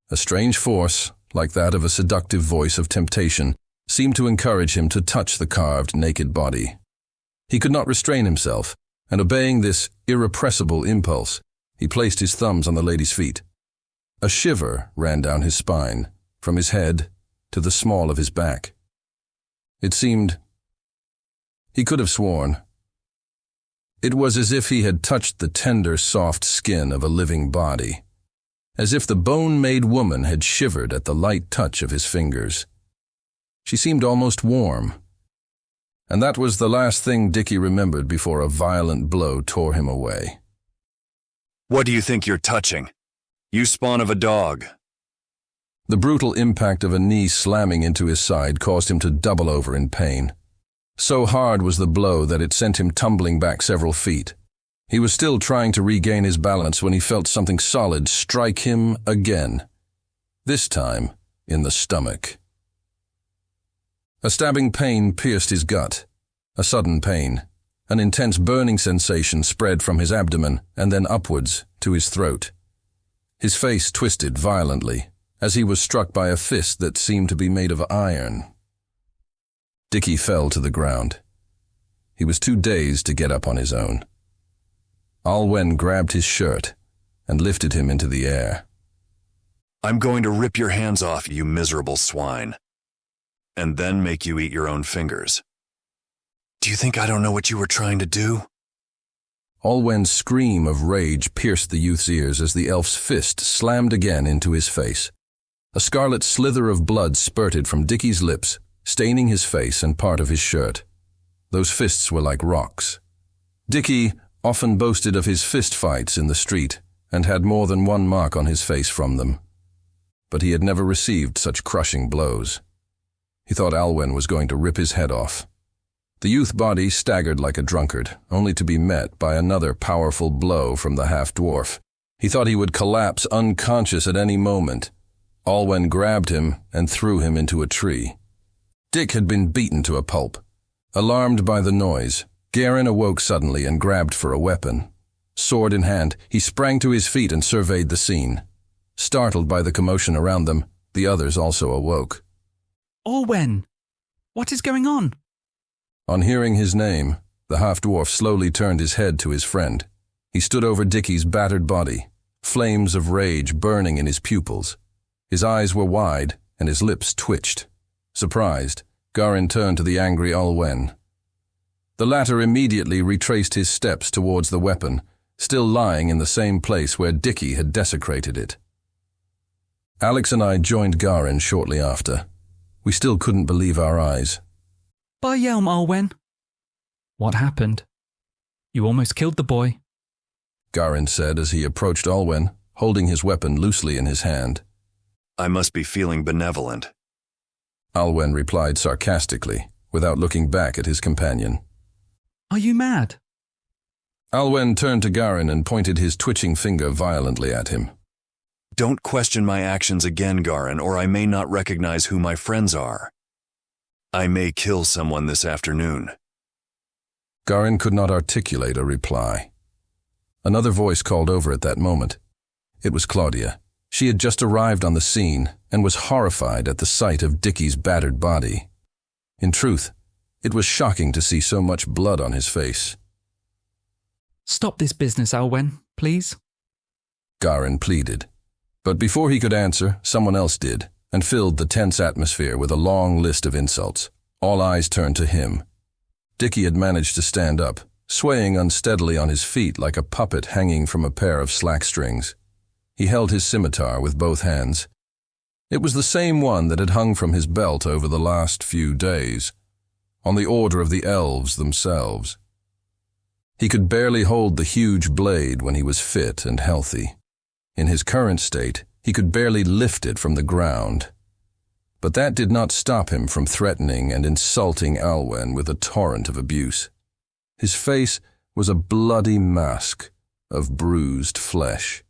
A strange force, like that of a seductive voice of temptation, seemed to encourage him to touch the carved, naked body. He could not restrain himself, and obeying this irrepressible impulse, he placed his thumbs on the lady's feet. A shiver ran down his spine, from his head to the small of his back. It seemed... he could have sworn. It was as if he had touched the tender, soft skin of a living body, as if the bone-made woman had shivered at the light touch of his fingers. She seemed almost warm, and that was the last thing Dickie remembered before a violent blow tore him away. What do you think you're touching? You spawn of a dog. The brutal impact of a knee slamming into his side caused him to double over in pain. So hard was the blow that it sent him tumbling back several feet. He was still trying to regain his balance when he felt something solid strike him again, this time in the stomach. A stabbing pain pierced his gut, a sudden pain. An intense burning sensation spread from his abdomen and then upwards to his throat. His face twisted violently as he was struck by a fist that seemed to be made of iron. Dickie fell to the ground. He was too dazed to get up on his own. Alwen grabbed his shirt and lifted him into the air. I'm going to rip your hands off, you miserable swine, and then make you eat your own fingers. Do you think I don't know what you were trying to do? Alwen's scream of rage pierced the youth's ears as the elf's fist slammed again into his face. A scarlet slither of blood spurted from Dickie's lips, staining his face and part of his shirt. Those fists were like rocks. Dickie often boasted of his fist fights in the street and had more than one mark on his face from them. But he had never received such crushing blows. He thought Alwen was going to rip his head off. The youth body staggered like a drunkard, only to be met by another powerful blow from the half-dwarf. He thought he would collapse unconscious at any moment. Alwen grabbed him and threw him into a tree. Dick had been beaten to a pulp. Alarmed by the noise, Garen awoke suddenly and grabbed for a weapon. Sword in hand, he sprang to his feet and surveyed the scene. Startled by the commotion around them, the others also awoke. Alwen! What is going on? On hearing his name, the half-dwarf slowly turned his head to his friend. He stood over Dickie's battered body, flames of rage burning in his pupils. His eyes were wide and his lips twitched. Surprised, Garen turned to the angry Alwen. The latter immediately retraced his steps towards the weapon, still lying in the same place where Dickie had desecrated it. Alex and I joined Garen shortly after. We still couldn't believe our eyes. By Yelm, Alwen. What happened? You almost killed the boy. Garen said as he approached Alwen, holding his weapon loosely in his hand. I must be feeling benevolent. Alwen replied sarcastically, without looking back at his companion. Are you mad? Alwen turned to Garen and pointed his twitching finger violently at him. Don't question my actions again, Garen, or I may not recognize who my friends are. I may kill someone this afternoon. Garen could not articulate a reply. Another voice called over at that moment. It was Claudia. She had just arrived on the scene and was horrified at the sight of Dickie's battered body. In truth, it was shocking to see so much blood on his face. Stop this business, Alwen, please. Garen pleaded. But before he could answer, someone else did, and filled the tense atmosphere with a long list of insults. All eyes turned to him. Dickie had managed to stand up, swaying unsteadily on his feet like a puppet hanging from a pair of slack strings. He held his scimitar with both hands. It was the same one that had hung from his belt over the last few days. on the order of the elves themselves. He could barely hold the huge blade when he was fit and healthy. In his current state, he could barely lift it from the ground. But that did not stop him from threatening and insulting Alwen with a torrent of abuse. His face was a bloody mask of bruised flesh.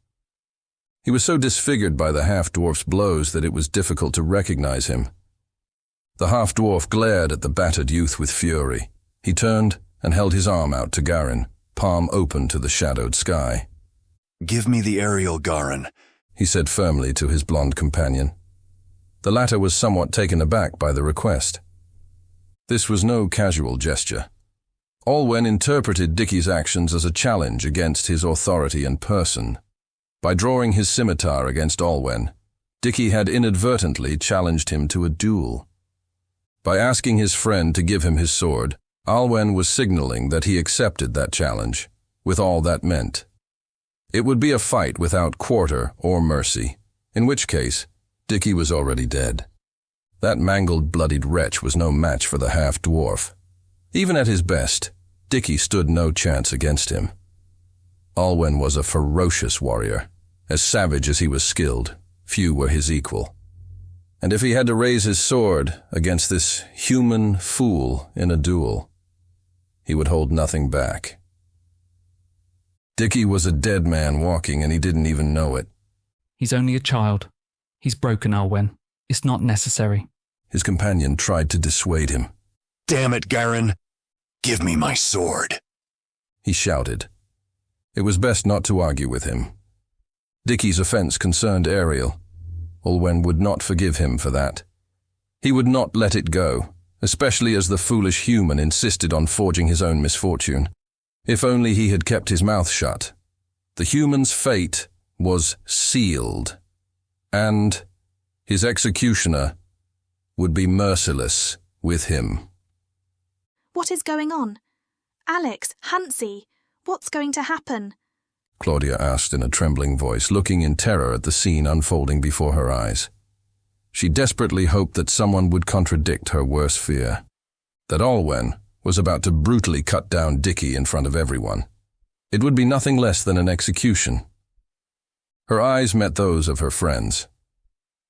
He was so disfigured by the half-dwarf's blows that it was difficult to recognize him. The half-dwarf glared at the battered youth with fury. He turned and held his arm out to Garin, palm open to the shadowed sky. "Give me the aerial, Garin," he said firmly to his blonde companion. The latter was somewhat taken aback by the request. This was no casual gesture. Alwen interpreted Dickie's actions as a challenge against his authority and person. By drawing his scimitar against Alwen, Dickie had inadvertently challenged him to a duel. By asking his friend to give him his sword, Alwen was signaling that he accepted that challenge, with all that meant. It would be a fight without quarter or mercy, in which case, Dickie was already dead. That mangled, bloodied wretch was no match for the half-dwarf. Even at his best, Dickie stood no chance against him. Alwen was a ferocious warrior. As savage as he was skilled, few were his equal. And if he had to raise his sword against this human fool in a duel, he would hold nothing back. Dickie was a dead man walking, and he didn't even know it. He's only a child. He's broken, Alwen. It's not necessary. His companion tried to dissuade him. "Damn it, Garin! Give me my sword!" He shouted. It was best not to argue with him. Dickie's offense concerned Ariel. Alwen would not forgive him for that. He would not let it go, especially as the foolish human insisted on forging his own misfortune. If only he had kept his mouth shut. The human's fate was sealed, and his executioner would be merciless with him. What is going on? Alex, Hansi, what's going to happen? Claudia asked in a trembling voice, looking in terror at the scene unfolding before her eyes. She desperately hoped that someone would contradict her worst fear, that Alwen was about to brutally cut down Dickie in front of everyone. It would be nothing less than an execution. Her eyes met those of her friends.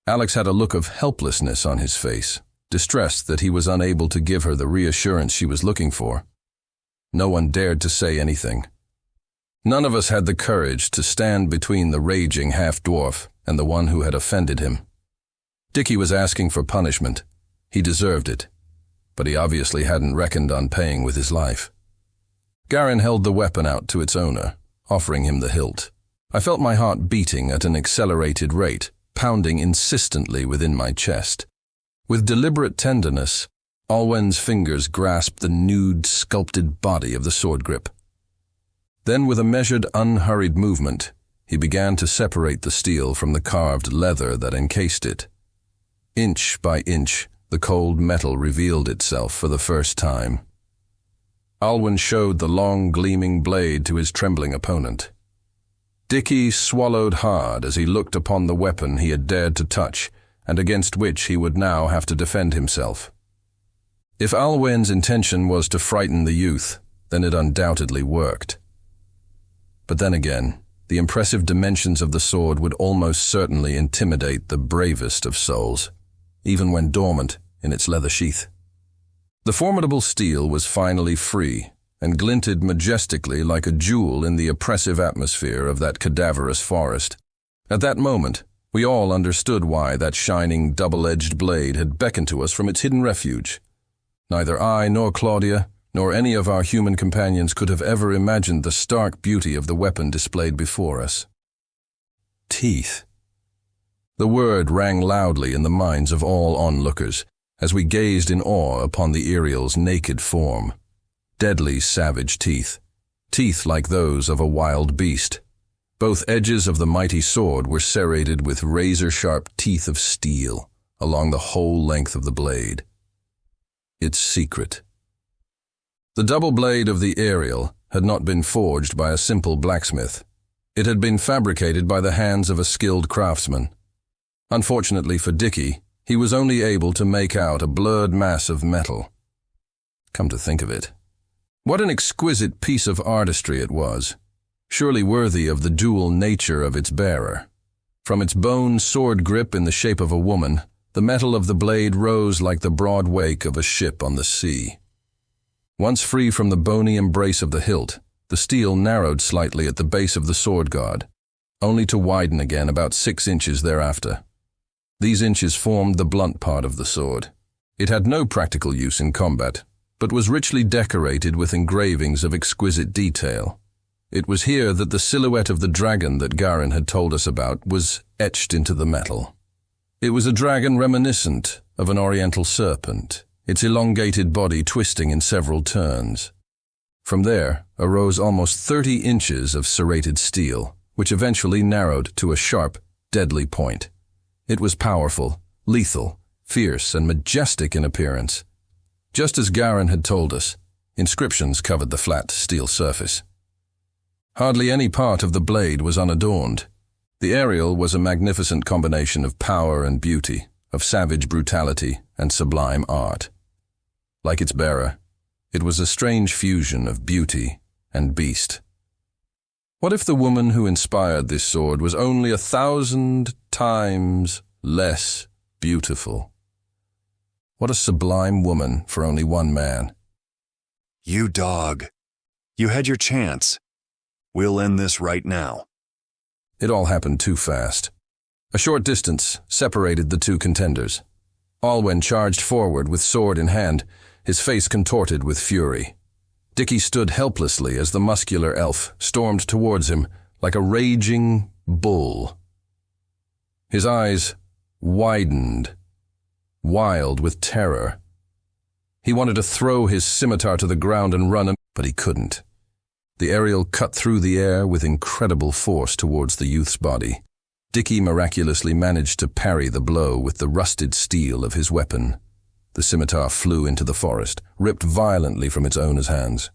Alex had a look of helplessness on his face, distressed that he was unable to give her the reassurance she was looking for. No one dared to say anything. None of us had the courage to stand between the raging half-dwarf and the one who had offended him. Dickie was asking for punishment. He deserved it, but he obviously hadn't reckoned on paying with his life. Garin held the weapon out to its owner, offering him the hilt. I felt my heart beating at an accelerated rate, pounding insistently within my chest. With deliberate tenderness, Alwen's fingers grasped the nude, sculpted body of the sword grip. Then, with a measured, unhurried movement, he began to separate the steel from the carved leather that encased it. Inch by inch, the cold metal revealed itself for the first time. Alwen showed the long, gleaming blade to his trembling opponent. Dickie swallowed hard as he looked upon the weapon he had dared to touch, and against which he would now have to defend himself. If Alwen's intention was to frighten the youth, then it undoubtedly worked. But then again, the impressive dimensions of the sword would almost certainly intimidate the bravest of souls, even when dormant in its leather sheath. The formidable steel was finally free and glinted majestically like a jewel in the oppressive atmosphere of that cadaverous forest. At that moment, we all understood why that shining, double-edged blade had beckoned to us from its hidden refuge. Neither I nor Claudia, nor any of our human companions could have ever imagined the stark beauty of the weapon displayed before us. Teeth. The word rang loudly in the minds of all onlookers as we gazed in awe upon the Ariel's naked form. Deadly, savage teeth. Teeth like those of a wild beast. Both edges of the mighty sword were serrated with razor-sharp teeth of steel along the whole length of the blade. Its secret. The double blade of the Ariel had not been forged by a simple blacksmith. It had been fabricated by the hands of a skilled craftsman. Unfortunately for Dickie, he was only able to make out a blurred mass of metal. come to think of it. What an exquisite piece of artistry it was, surely worthy of the dual nature of its bearer. From its bone sword grip in the shape of a woman, the metal of the blade rose like the broad wake of a ship on the sea. Once free from the bony embrace of the hilt, the steel narrowed slightly at the base of the sword guard, only to widen again about 6 inches thereafter. These inches formed the blunt part of the sword. It had no practical use in combat, but was richly decorated with engravings of exquisite detail. It was here that the silhouette of the dragon that Garin had told us about was etched into the metal. It was a dragon reminiscent of an oriental serpent, its elongated body twisting in several turns. From there arose almost 30 inches of serrated steel, which eventually narrowed to a sharp, deadly point. It was powerful, lethal, fierce, and majestic in appearance. Just as Garin had told us, inscriptions covered the flat steel surface. Hardly any part of the blade was unadorned. The aerial was a magnificent combination of power and beauty, of savage brutality and sublime art. Like its bearer, it was a strange fusion of beauty and beast. What if the woman who inspired this sword was only 1,000 times less beautiful? What a sublime woman for only one man. You dog. You had your chance. We'll end this right now. It all happened too fast. A short distance separated the two contenders. Alwen charged forward with sword in hand, his face contorted with fury. Dickie stood helplessly as the muscular elf stormed towards him like a raging bull. His eyes widened, wild with terror. He wanted to throw his scimitar to the ground and run, but he couldn't. The aerial cut through the air with incredible force towards the youth's body. Dickie miraculously managed to parry the blow with the rusted steel of his weapon. The scimitar flew into the forest, ripped violently from its owner's hands.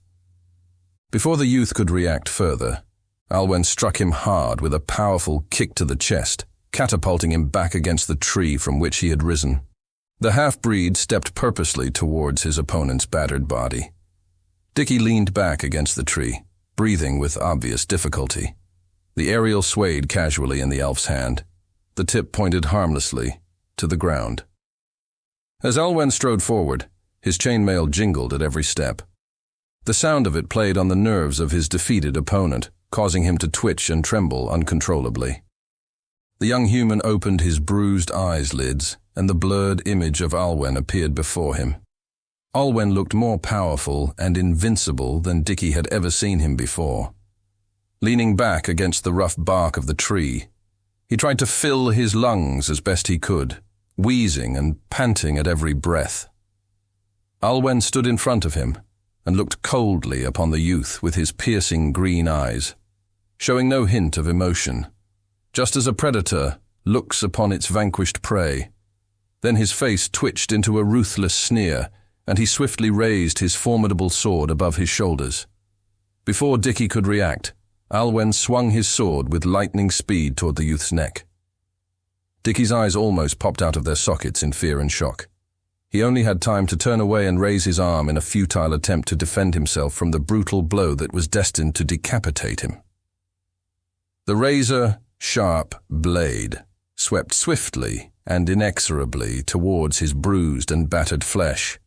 Before the youth could react further, Alwen struck him hard with a powerful kick to the chest, catapulting him back against the tree from which he had risen. The half-breed stepped purposely towards his opponent's battered body. Dickie leaned back against the tree, breathing with obvious difficulty. The aerial swayed casually in the elf's hand. The tip pointed harmlessly to the ground. As Alwen strode forward, his chainmail jingled at every step. The sound of it played on the nerves of his defeated opponent, causing him to twitch and tremble uncontrollably. The young human opened his bruised eyelids, and the blurred image of Alwen appeared before him. Alwen looked more powerful and invincible than Dickie had ever seen him before. Leaning back against the rough bark of the tree, he tried to fill his lungs as best he could, wheezing and panting at every breath. Alwen stood in front of him and looked coldly upon the youth with his piercing green eyes, showing no hint of emotion, just as a predator looks upon its vanquished prey. Then his face twitched into a ruthless sneer, and he swiftly raised his formidable sword above his shoulders. Before Dickie could react, Alwen swung his sword with lightning speed toward the youth's neck. Dickie's eyes almost popped out of their sockets in fear and shock. He only had time to turn away and raise his arm in a futile attempt to defend himself from the brutal blow that was destined to decapitate him. The razor-sharp blade swept swiftly and inexorably towards his bruised and battered flesh.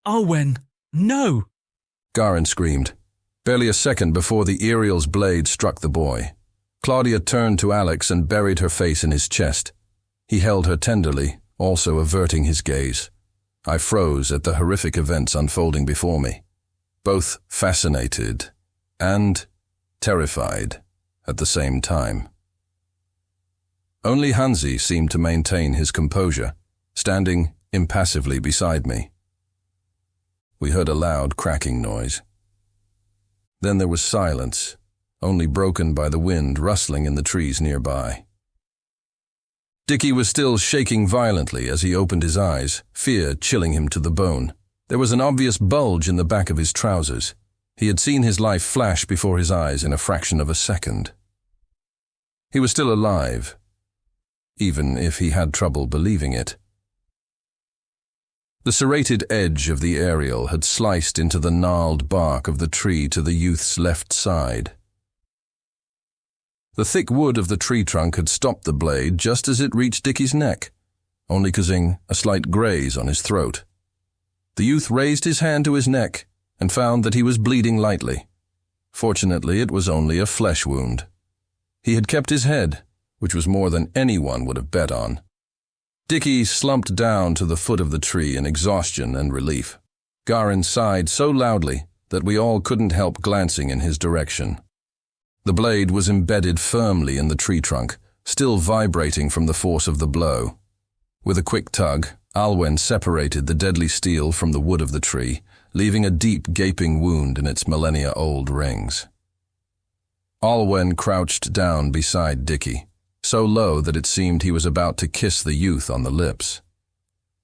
Alwen, no! Garin screamed. Barely a second before the aerial's blade struck the boy, Claudia turned to Alex and buried her face in his chest. He held her tenderly, also averting his gaze. I froze at the horrific events unfolding before me, both fascinated and terrified at the same time. Only Hansi seemed to maintain his composure, standing impassively beside me. We heard a loud cracking noise. Then there was silence, only broken by the wind rustling in the trees nearby. Dickie was still shaking violently as he opened his eyes, fear chilling him to the bone. There was an obvious bulge in the back of his trousers. He had seen his life flash before his eyes in a fraction of a second. He was still alive, even if he had trouble believing it. The serrated edge of the aerial had sliced into the gnarled bark of the tree to the youth's left side. The thick wood of the tree trunk had stopped the blade just as it reached Dickie's neck, only causing a slight graze on his throat. The youth raised his hand to his neck and found that he was bleeding lightly. Fortunately, it was only a flesh wound. He had kept his head, which was more than anyone would have bet on. Dickie slumped down to the foot of the tree in exhaustion and relief. Garin sighed so loudly that we all couldn't help glancing in his direction. The blade was embedded firmly in the tree trunk, still vibrating from the force of the blow. With a quick tug, Alwen separated the deadly steel from the wood of the tree, leaving a deep, gaping wound in its millennia-old rings. Alwen crouched down beside Dickie, so low that it seemed he was about to kiss the youth on the lips.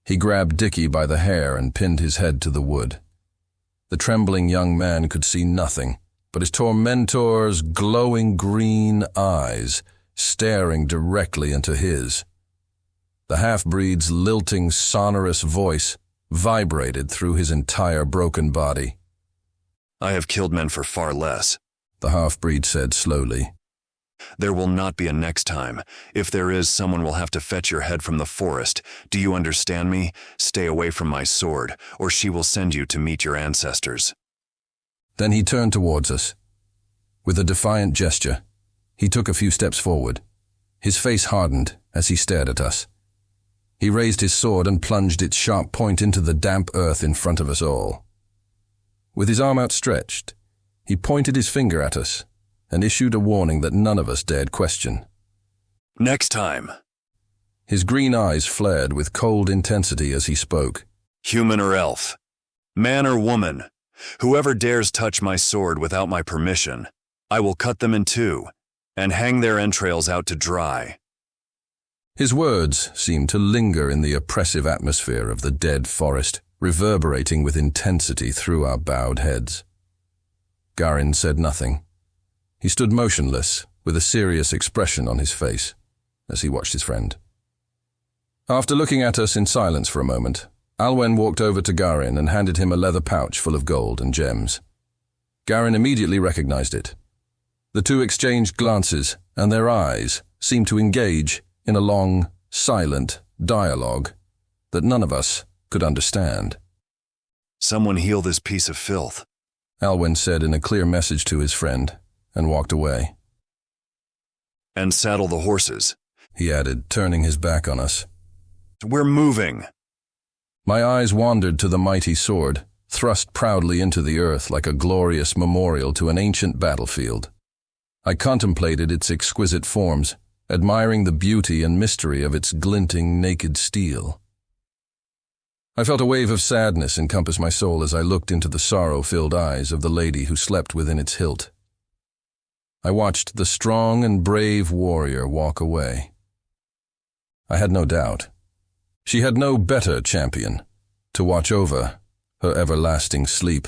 He grabbed Dickie by the hair and pinned his head to the wood. The trembling young man could see nothing but his tormentor's glowing green eyes staring directly into his. The half-breed's lilting, sonorous voice vibrated through his entire broken body. I have killed men for far less, the half-breed said slowly. There will not be a next time. If there is, someone will have to fetch your head from the forest. Do you understand me? Stay away from my sword, or she will send you to meet your ancestors. Then he turned towards us. With a defiant gesture, he took a few steps forward. His face hardened as he stared at us. He raised his sword and plunged its sharp point into the damp earth in front of us all. With his arm outstretched, he pointed his finger at us and issued a warning that none of us dared question. Next time. His green eyes flared with cold intensity as he spoke. Human or elf, man or woman, whoever dares touch my sword without my permission, I will cut them in two and hang their entrails out to dry. His words seemed to linger in the oppressive atmosphere of the dead forest, reverberating with intensity through our bowed heads. Garin said nothing. He stood motionless, with a serious expression on his face, as he watched his friend. After looking at us in silence for a moment, Alwen walked over to Garin and handed him a leather pouch full of gold and gems. Garin immediately recognized it. The two exchanged glances, and their eyes seemed to engage in a long, silent dialogue that none of us could understand. Someone heal this piece of filth, Alwen said in a clear message to his friend, and walked away. And saddle the horses, he added, turning his back on us. We're moving. My eyes wandered to the mighty sword, thrust proudly into the earth like a glorious memorial to an ancient battlefield. I contemplated its exquisite forms, admiring the beauty and mystery of its glinting, naked steel. I felt a wave of sadness encompass my soul as I looked into the sorrow-filled eyes of the lady who slept within its hilt. I watched the strong and brave warrior walk away. I had no doubt. She had no better champion to watch over her everlasting sleep.